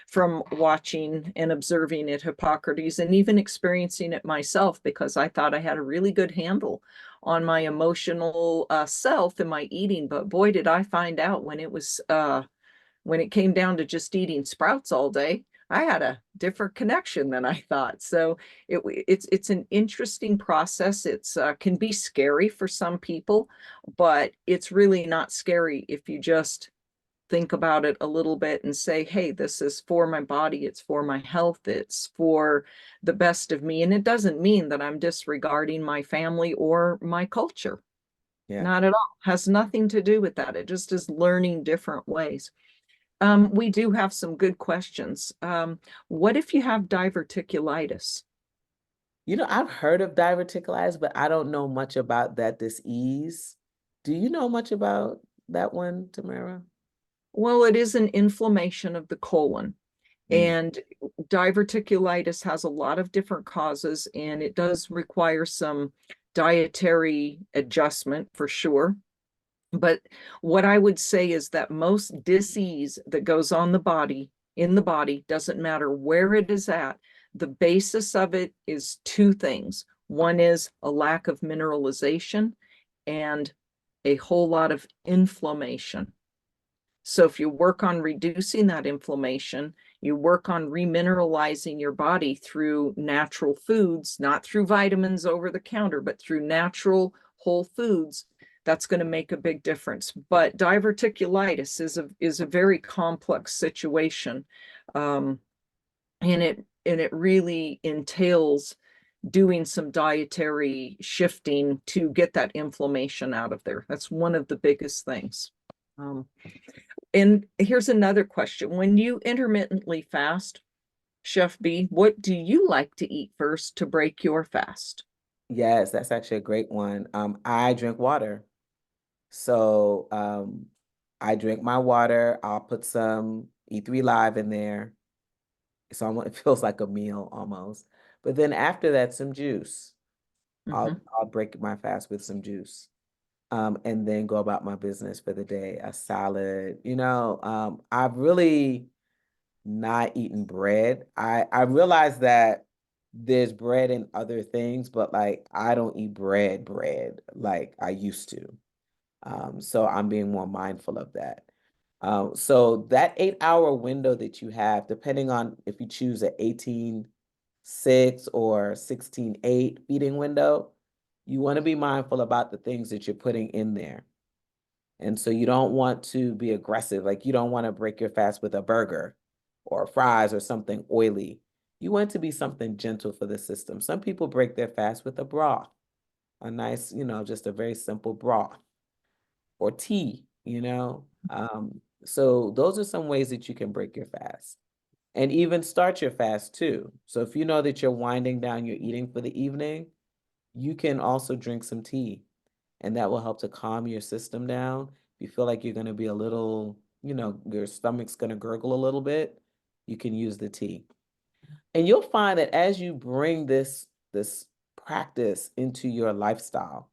Speaker 2: from watching and observing at Hippocrates and even experiencing it myself because I thought I had a really good handle on my emotional self and my eating. But boy, did I find out when it came down to just eating sprouts all day, I had a different connection than I thought. So it's an interesting process. It's can be scary for some people, but it's really not scary if you just think about it a little bit and say, hey, this is for my body, it's for my health, it's for the best of me. And it doesn't mean that I'm disregarding my family or my culture.
Speaker 1: Yeah.
Speaker 2: Not at all. Has nothing to do with that. It just is learning different ways. We do have some good questions. What if you have diverticulitis?
Speaker 1: I've heard of diverticulitis, but I don't know much about that disease. Do you know much about that one, Tamara?
Speaker 2: Well, it is an inflammation of the colon,
Speaker 1: Mm,
Speaker 2: and diverticulitis has a lot of different causes, and it does require some dietary adjustment for sure. But what I would say is that most disease that goes on the body, in the body, doesn't matter where it is at, the basis of it is two things. One is a lack of mineralization and a whole lot of inflammation. So if you work on reducing that inflammation, you work on remineralizing your body through natural foods, not through vitamins over the counter, but through natural whole foods, that's going to make a big difference. But diverticulitis is a very complex situation. Um, and it really entails doing some dietary shifting to get that inflammation out of there. That's one of the biggest things. Um, and here's another question. When you intermittently fast, Chef B, what do you like to eat first to break your fast?
Speaker 1: yes, that's actually a great one. I drink water. So I drink my water. I'll put some E3 Live in there. So it feels like a meal almost. But then after that, some juice.
Speaker 2: Mm-hmm.
Speaker 1: I'll break my fast with some juice. And then go about my business for the day. A salad. I've really not eaten bread. I realize that there's bread in other things, but like I don't eat bread like I used to. So I'm being more mindful of that. So that 8 hour window that you have, depending on if you choose an 18-6 or 16-8 feeding window, you want to be mindful about the things that you're putting in there. And so you don't want to be aggressive. Like you don't want to break your fast with a burger or fries or something oily. You want it to be something gentle for the system. Some people break their fast with a broth. a nice, just a very simple broth or tea. So those are some ways that you can break your fast and even start your fast too. So if you know that you're winding down your eating for the evening, you can also drink some tea, and that will help to calm your system down. If you feel like you're going to be a little, your stomach's going to gurgle a little bit, you can use the tea. And you'll find that as you bring this practice into your lifestyle,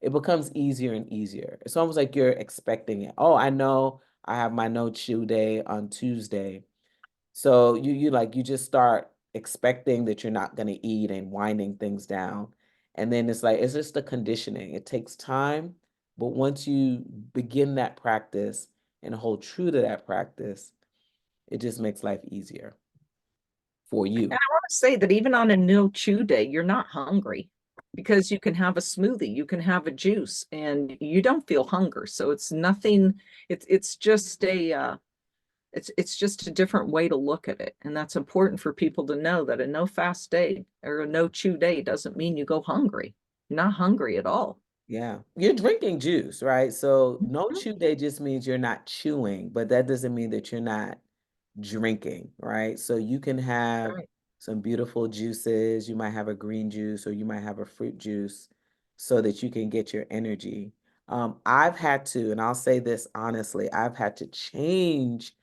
Speaker 1: it becomes easier and easier. It's almost like you're expecting it. Oh, I know I have my no chew day on Tuesday. So you just start expecting that you're not going to eat and winding things down. And then it's just the conditioning. It takes time, but once you begin that practice and hold true to that practice, it just makes life easier for
Speaker 2: And
Speaker 1: you.
Speaker 2: I want to say that even on a no chew day, you're not hungry because you can have a smoothie, you can have a juice, and you don't feel hunger. So it's nothing. It's just it's just a different way to look at it, and that's important for people to know that a no fast day or a no chew day doesn't mean you go hungry. You're not hungry at all.
Speaker 1: Yeah. You're drinking juice, right? So no
Speaker 2: Mhm.
Speaker 1: chew day just means you're not chewing, but that doesn't mean that you're not drinking, right? So you can have
Speaker 2: Right.
Speaker 1: some beautiful juices. You might have a green juice or you might have a fruit juice so that you can get your energy. I've had to, and I'll say this honestly, I've had to change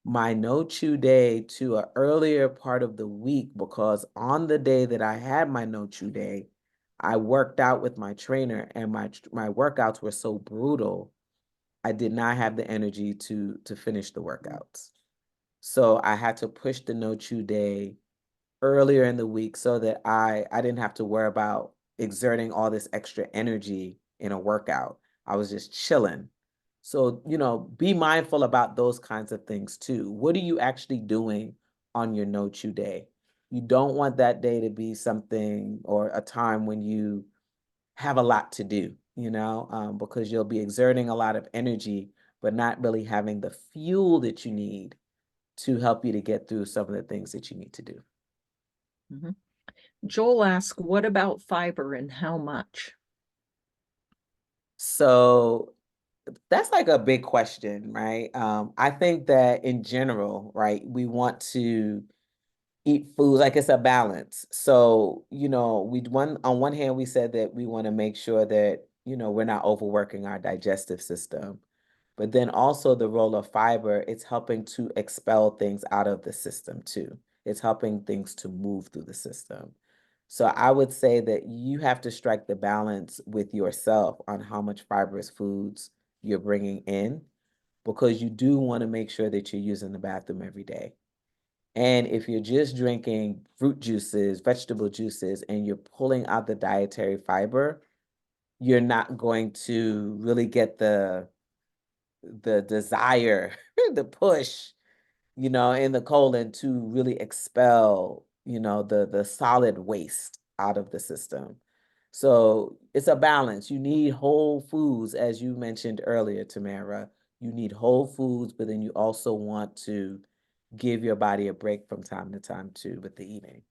Speaker 1: my no chew day to an earlier part of the week because on the day that I had my no chew day, I worked out with my trainer and my workouts were so brutal, I did not have the energy to finish the workouts. So I had to push the no chew day earlier in the week so that I didn't have to worry about exerting all this extra energy in a workout. I was just chilling. So, be mindful about those kinds of things too. What are you actually doing on your no chew day? You don't want that day to be something or a time when you have a lot to do, because you'll be exerting a lot of energy, but not really having the fuel that you need to help you to get through some of the things that you need to do.
Speaker 2: Mhm. Joel asks, what about fiber and how much?
Speaker 1: So that's like a big question, right? I think that in general, right, we want to eat foods like it's a balance. So, on one hand we said that we want to make sure that, we're not overworking our digestive system. But then also the role of fiber, it's helping to expel things out of the system too. It's helping things to move through the system. So I would say that you have to strike the balance with yourself on how much fibrous foods you're bringing in because you do want to make sure that you're using the bathroom every day. And if you're just drinking fruit juices, vegetable juices, and you're pulling out the dietary fiber, you're not going to really get the desire, the push, in the colon to really expel, the solid waste out of the system. So it's a balance. You need whole foods, as you mentioned earlier, Tamara. You need whole foods, but then you also want to give your body a break from time to time too with the eating.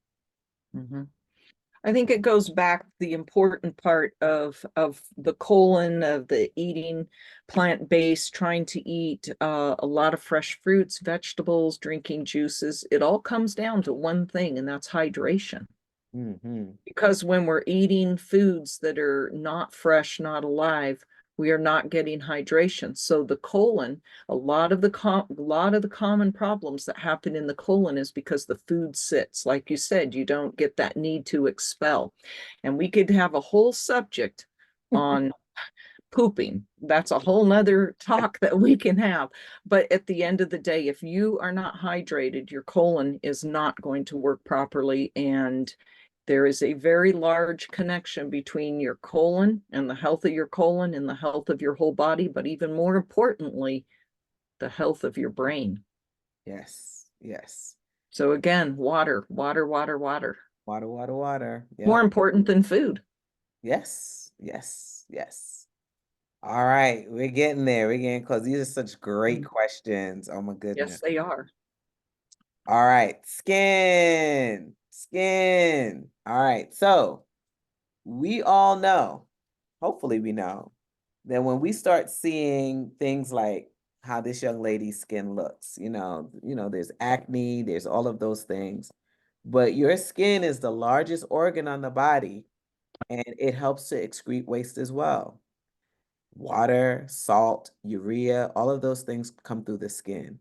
Speaker 2: Mhm. I think it goes back the important part of the colon of the eating plant-based, trying to eat a lot of fresh fruits, vegetables, drinking juices. It all comes down to one thing, and that's hydration.
Speaker 1: Hmm.
Speaker 2: Because when we're eating foods that are not fresh, not alive, we are not getting hydration. So the colon, a lot of the common problems that happen in the colon is because the food sits. Like you said, you don't get that need to expel. And we could have a whole subject on pooping. That's a whole nother talk that we can have. But at the end of the day, if you are not hydrated, your colon is not going to work properly. And there is a very large connection between your colon and the health of your colon and the health of your whole body, but even more importantly, the health of your brain.
Speaker 1: Yes, yes.
Speaker 2: So again, water, water, water, water.
Speaker 1: Water, water, water.
Speaker 2: More
Speaker 1: Yep.
Speaker 2: important than food.
Speaker 1: Yes, yes, yes. All right, we're getting there. We're getting close. These are such great
Speaker 2: Mm.
Speaker 1: questions. Oh my
Speaker 2: Yes,
Speaker 1: goodness.
Speaker 2: they are.
Speaker 1: All right, skin, skin. All right, so we all know, hopefully we know, that when we start seeing things like how this young lady's skin looks, there's acne, there's all of those things, but your skin is the largest organ on the body and it helps to excrete waste as well. Water, salt, urea, all of those things come through the skin.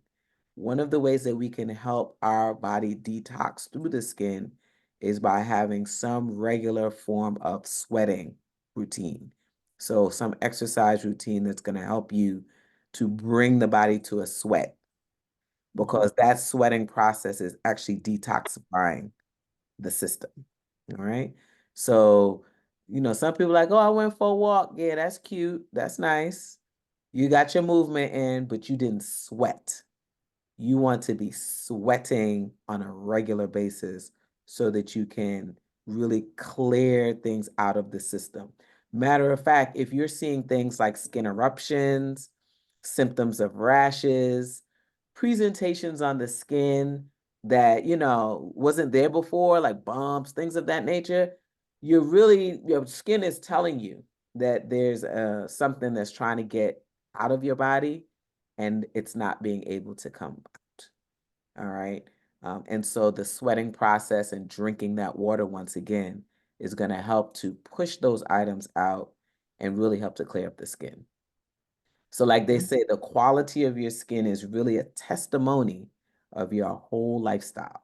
Speaker 1: One of the ways that we can help our body detox through the skin is by having some regular form of sweating routine. So, some exercise routine that's going to help you to bring the body to a sweat because that sweating process is actually detoxifying the system. All right. So, some people are like, oh, I went for a walk. Yeah, that's cute. That's nice. You got your movement in, but you didn't sweat. You want to be sweating on a regular basis so that you can really clear things out of the system. Matter of fact, if you're seeing things like skin eruptions, symptoms of rashes, presentations on the skin that, wasn't there before, like bumps, things of that nature, your skin is telling you that there's something that's trying to get out of your body and it's not being able to come out. All right. And so the sweating process and drinking that water once again is going to help to push those items out and really help to clear up the skin. So, like they say, the quality of your skin is really a testimony of your whole lifestyle.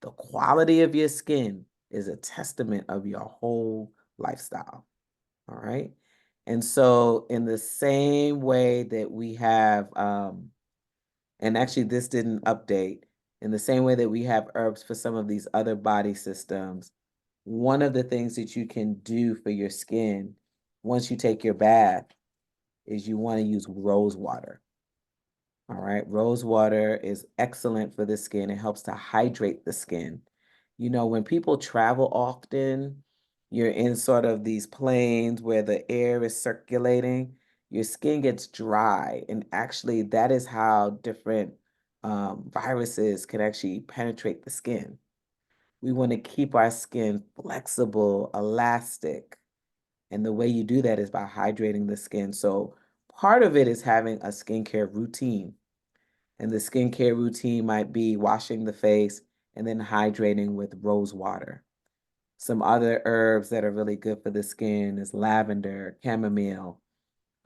Speaker 1: The quality of your skin is a testament of your whole lifestyle. All right. And so, in the same way that we have, and actually, this didn't update, in the same way that we have herbs for some of these other body systems, one of the things that you can do for your skin once you take your bath is you want to use rose water. All right. Rose water is excellent for the skin. It helps to hydrate the skin. When people travel often, you're in sort of these planes where the air is circulating, your skin gets dry. And actually, that is how different viruses can actually penetrate the skin. We want to keep our skin flexible, elastic. And the way you do that is by hydrating the skin. So, part of it is having a skincare routine. And the skincare routine might be washing the face and then hydrating with rose water. Some other herbs that are really good for the skin is lavender, chamomile,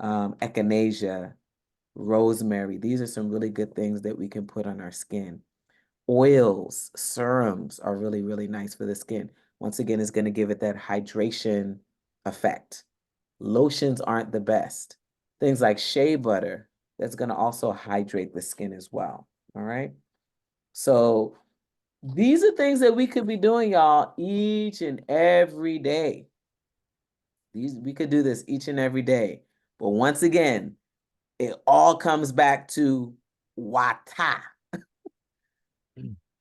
Speaker 1: echinacea, rosemary. These are some really good things that we can put on our skin. Oils, serums are really, really nice for the skin. Once again, it's going to give it that hydration effect. Lotions aren't the best. Things like shea butter, that's going to also hydrate the skin as well. All right. So these are things that we could be doing, y'all, each and every day. We could do this each and every day. But once again, it all comes back to water.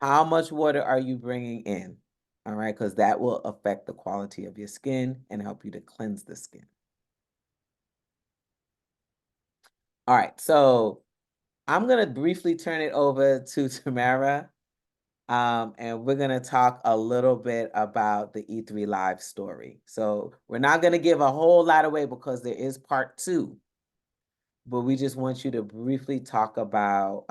Speaker 1: How much water are you bringing in? All right, because that will affect the quality of your skin and help you to cleanse the skin. All right, so I'm going to briefly turn it over to Tamara, and we're going to talk a little bit about the E3 Live story. So we're not going to give a whole lot away because there is part two, but we just want you to briefly talk about,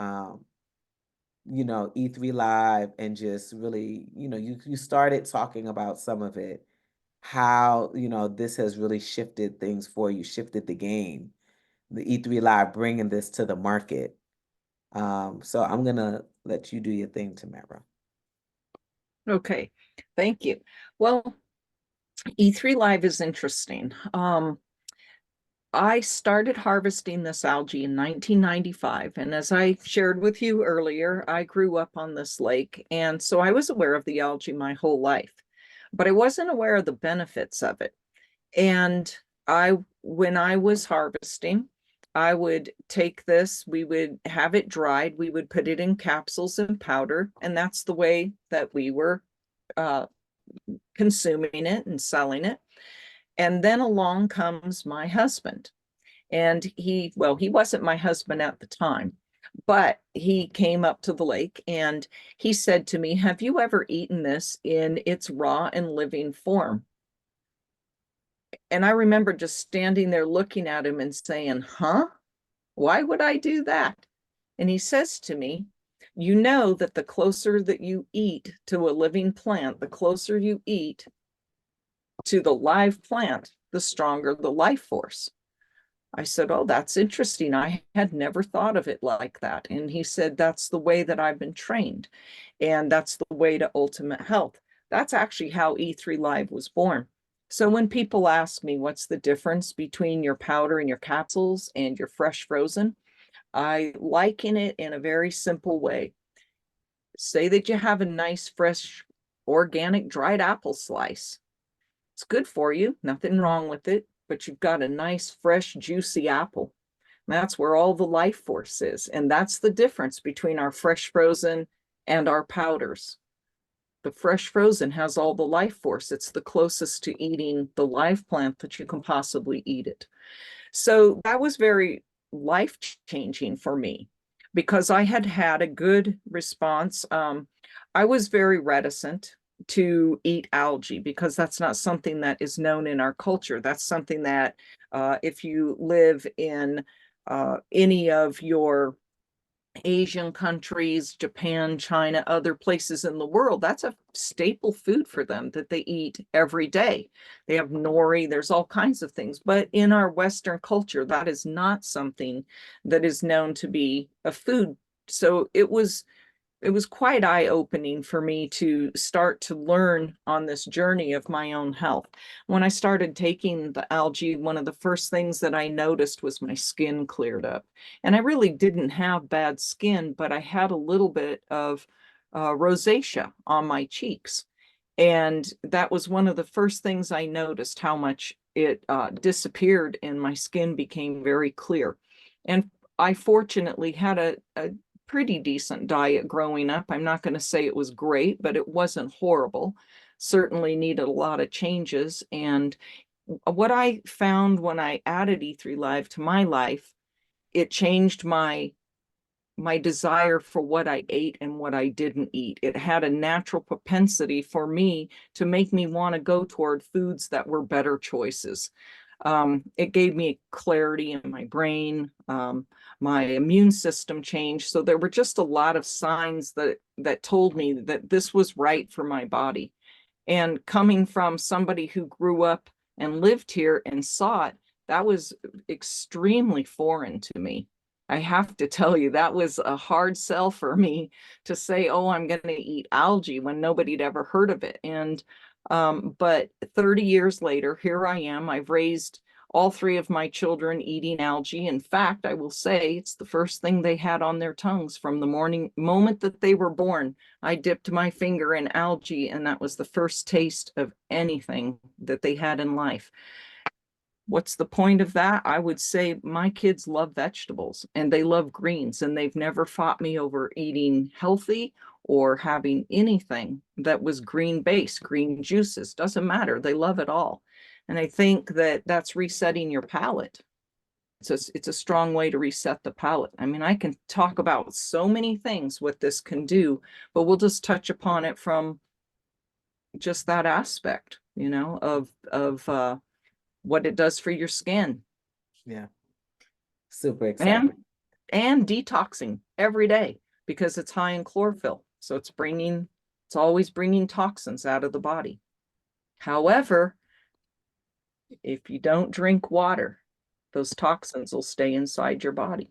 Speaker 1: E3 Live and just really, you started talking about some of it, how, this has really shifted things for you, shifted the game, the E3 Live bringing this to the market. So I'm gonna let you do your thing, Tamara.
Speaker 2: Okay, thank you. Well, E3 Live is interesting. I started harvesting this algae in 1995. And as I shared with you earlier, I grew up on this lake. And so I was aware of the algae my whole life, but I wasn't aware of the benefits of it. And when I was harvesting, I would take this, we would have it dried, we would put it in capsules and powder. And that's the way that we were uh, consuming it and selling it. And then along comes my husband. And he wasn't my husband at the time, but he came up to the lake and he said to me, "Have you ever eaten this in its raw and living form?" And I remember just standing there looking at him and saying, huh? Why would I do that? And he says to me, you know that the closer that you eat to a living plant, the closer you eat to the live plant, the stronger the life force. I said, oh, that's interesting. I had never thought of it like that. And he said, that's the way that I've been trained. And that's the way to ultimate health. That's actually how E3 Live was born. So when people ask me what's the difference between your powder and your capsules and your fresh frozen, I liken it in a very simple way. Say that you have a nice, fresh, organic dried apple slice. It's good for you, nothing wrong with it, but you've got a nice, fresh, juicy apple. That's where all the life force is. And that's the difference between our fresh frozen and our powders. The fresh frozen has all the life force. It's the closest to eating the live plant that you can possibly eat it. So that was very life changing for me because I had had a good response. I was very reticent to eat algae because that's not something that is known in our culture. That's something that if you live in any of your Asian countries, Japan, China, other places in the world, that's a staple food for them that they eat every day. They have nori, there's all kinds of things. But in our Western culture, that is not something that is known to be a food. So it was quite eye-opening for me to start to learn on this journey of my own health. When I started taking the algae, one of the first things that I noticed was my skin cleared up. And I really didn't have bad skin, but I had a little bit of rosacea on my cheeks. And that was one of the first things I noticed, how much it disappeared and my skin became very clear. And I fortunately had a pretty decent diet growing up. I'm not going to say it was great, but it wasn't horrible. Certainly needed a lot of changes. And what I found when I added E3 Live to my life, it changed my desire for what I ate and what I didn't eat. It had a natural propensity for me to make me want to go toward foods that were better choices. It gave me clarity in my brain. My immune system changed. So there were just a lot of signs that told me that this was right for my body. And coming from somebody who grew up and lived here and saw it, that was extremely foreign to me. I have to tell you, that was a hard sell for me to say, oh, I'm going to eat algae when nobody'd ever heard of it. And but 30 years later, here I am. I've raised all three of my children eating algae. In fact, I will say it's the first thing they had on their tongues from the moment that they were born. I dipped my finger in algae, and that was the first taste of anything that they had in life. What's the point of that? I would say my kids love vegetables and they love greens, and they've never fought me over eating healthy or having anything that was green based, green juices. Doesn't matter. They love it all. And I think that that's resetting your palate. It's a strong way to reset the palate. I mean, I can talk about so many things what this can do, but we'll just touch upon it from just that aspect, of what it does for your skin.
Speaker 1: Yeah, super
Speaker 2: and
Speaker 1: exciting.
Speaker 2: and detoxing every day because it's high in chlorophyll. So it's always bringing toxins out of the body. However, if you don't drink water, those toxins will stay inside your body.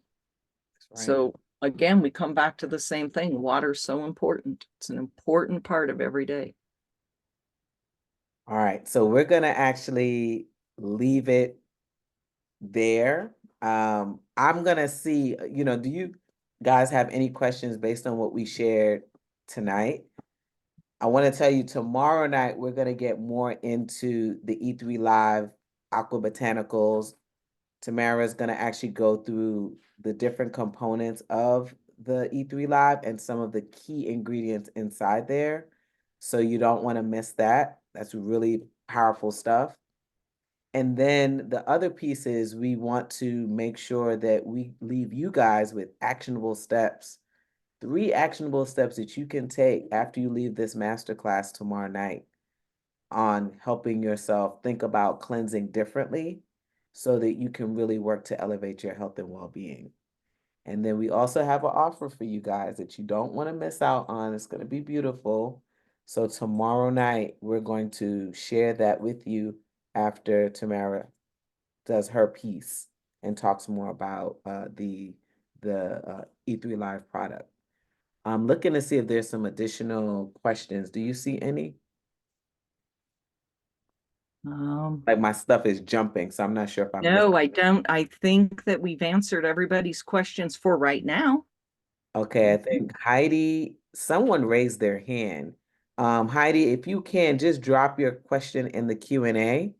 Speaker 1: That's right.
Speaker 2: So again, we come back to the same thing. Water is so important. It's an important part of every day.
Speaker 1: All right, so we're gonna actually leave it there. I'm gonna see, do you guys have any questions based on what we shared tonight? I want to tell you tomorrow night we're gonna get more into the E3 Live aqua botanicals. Tamara's gonna actually go through the different components of the E3 Live and some of the key ingredients inside there. So you don't want to miss that. That's really powerful stuff. And then the other piece is we want to make sure that we leave you guys with actionable steps, 3 actionable steps that you can take after you leave this masterclass tomorrow night on helping yourself think about cleansing differently so that you can really work to elevate your health and well-being. And then we also have an offer for you guys that you don't want to miss out on. It's going to be beautiful. So tomorrow night, we're going to share that with you after Tamara does her piece and talks more about the E3 Live product. I'm looking to see if there's some additional questions. Do you see any?
Speaker 2: Um,
Speaker 1: Like my stuff is jumping, so I'm not sure if I'm missing.
Speaker 2: no, I don't. I think that we've answered everybody's questions for right now.
Speaker 1: Okay, I think Heidi, someone raised their hand. Heidi, if you can, just drop your question in the Q&A.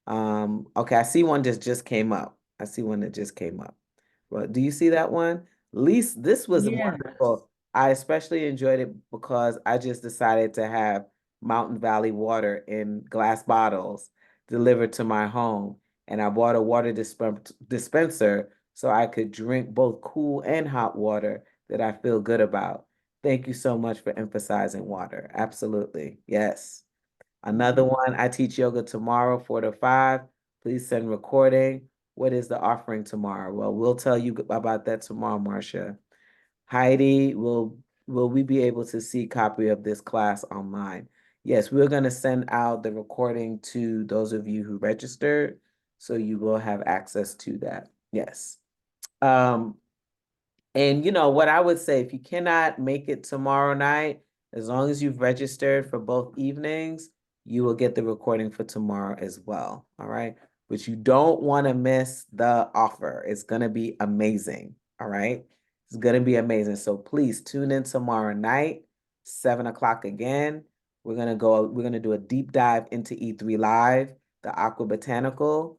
Speaker 1: Okay, I see one just came up. I see one that just came up. Well, do you see that one? Lisa, this was
Speaker 2: Yeah.
Speaker 1: wonderful. I especially enjoyed it because I just decided to have Mountain Valley water in glass bottles delivered to my home. And I bought a water dispenser so I could drink both cool and hot water that I feel good about. Thank you so much for emphasizing water. Absolutely. Yes. Another one, I teach yoga tomorrow, 4 to 5. Please send recording. What is the offering tomorrow? Well, we'll tell you about that tomorrow, Marcia. Heidi, will we be able to see copy of this class online? Yes, we're going to send out the recording to those of you who registered, so you will have access to that. Yes. Um, and you know what I would say, if you cannot make it tomorrow night, as long as you've registered for both evenings, you will get the recording for tomorrow as well. All right. But you don't want to miss the offer. It's going to be amazing. All right. It's going to be amazing. So please tune in tomorrow night, 7 o'clock again. We're going to do a deep dive into E3 Live, the aqua-botanical.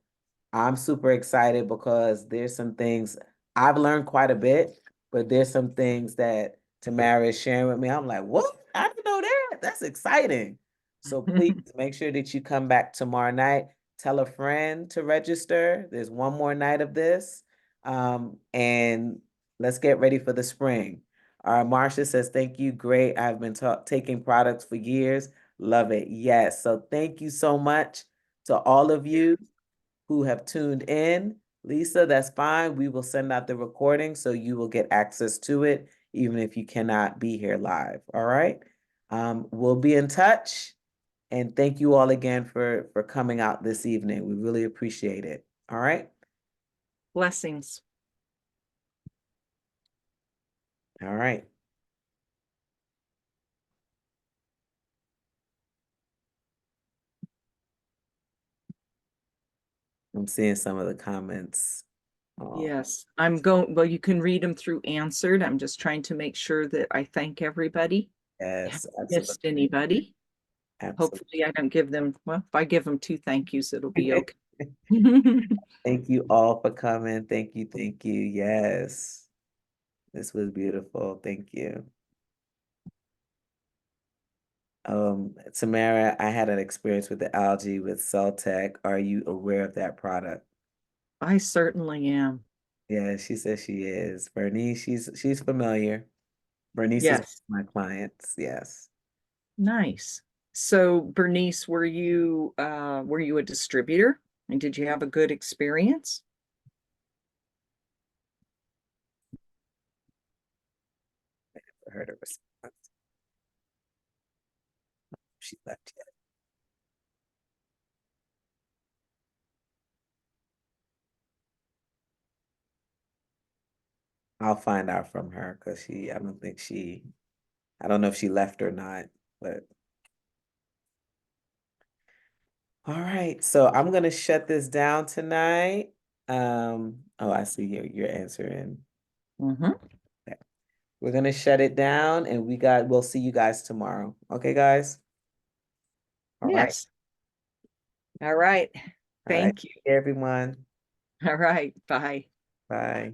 Speaker 1: I'm super excited because there's some things I've learned quite a bit, but there's some things that Tamara is sharing with me. I'm like, what? I didn't know that. That's exciting. So please make sure that you come back tomorrow night. Tell a friend to register. There's one more night of this. And let's get ready for the spring. Marcia says, thank you. Great. I've been taking products for years. Love it. Yes. So thank you so much to all of you who have tuned in. Lisa, that's fine. We will send out the recording so you will get access to it, even if you cannot be here live. All right. We'll be in touch. And thank you all again for coming out this evening. We really appreciate it. All right.
Speaker 2: Blessings.
Speaker 1: All right. I'm seeing some of the comments. Oh,
Speaker 2: Yes, I'm going, well, you can read them through answered. I'm just trying to make sure that I thank everybody.
Speaker 1: yes,
Speaker 2: Haven't
Speaker 1: absolutely.
Speaker 2: missed anybody.
Speaker 1: Absolutely.
Speaker 2: Hopefully I don't give them, well, if I give them two thank yous, it'll be okay.
Speaker 1: Thank you all for coming. Thank you. Thank you. Yes. This was beautiful. Thank you. Tamara, I had an experience with the algae with Celtec. Are you aware of that product?
Speaker 2: I certainly am.
Speaker 1: Yeah, she says she is. Bernice, she's familiar. Bernice is
Speaker 2: Yes,
Speaker 1: one of my clients. Yes.
Speaker 2: nice. So Bernice, were you a distributor? And did you have a good experience?
Speaker 1: I heard her response. She left yet. I'll find out from her because I don't know if she left or not, but all right. So I'm gonna shut this down tonight. Oh, I see you're answering.
Speaker 2: Mm-hmm.
Speaker 1: Okay. We're gonna shut it down and we'll see you guys tomorrow. Okay, guys? All right.
Speaker 2: Yes. All right.
Speaker 1: All right.
Speaker 2: Thank you.
Speaker 1: Everyone.
Speaker 2: All right. Bye.
Speaker 1: Bye.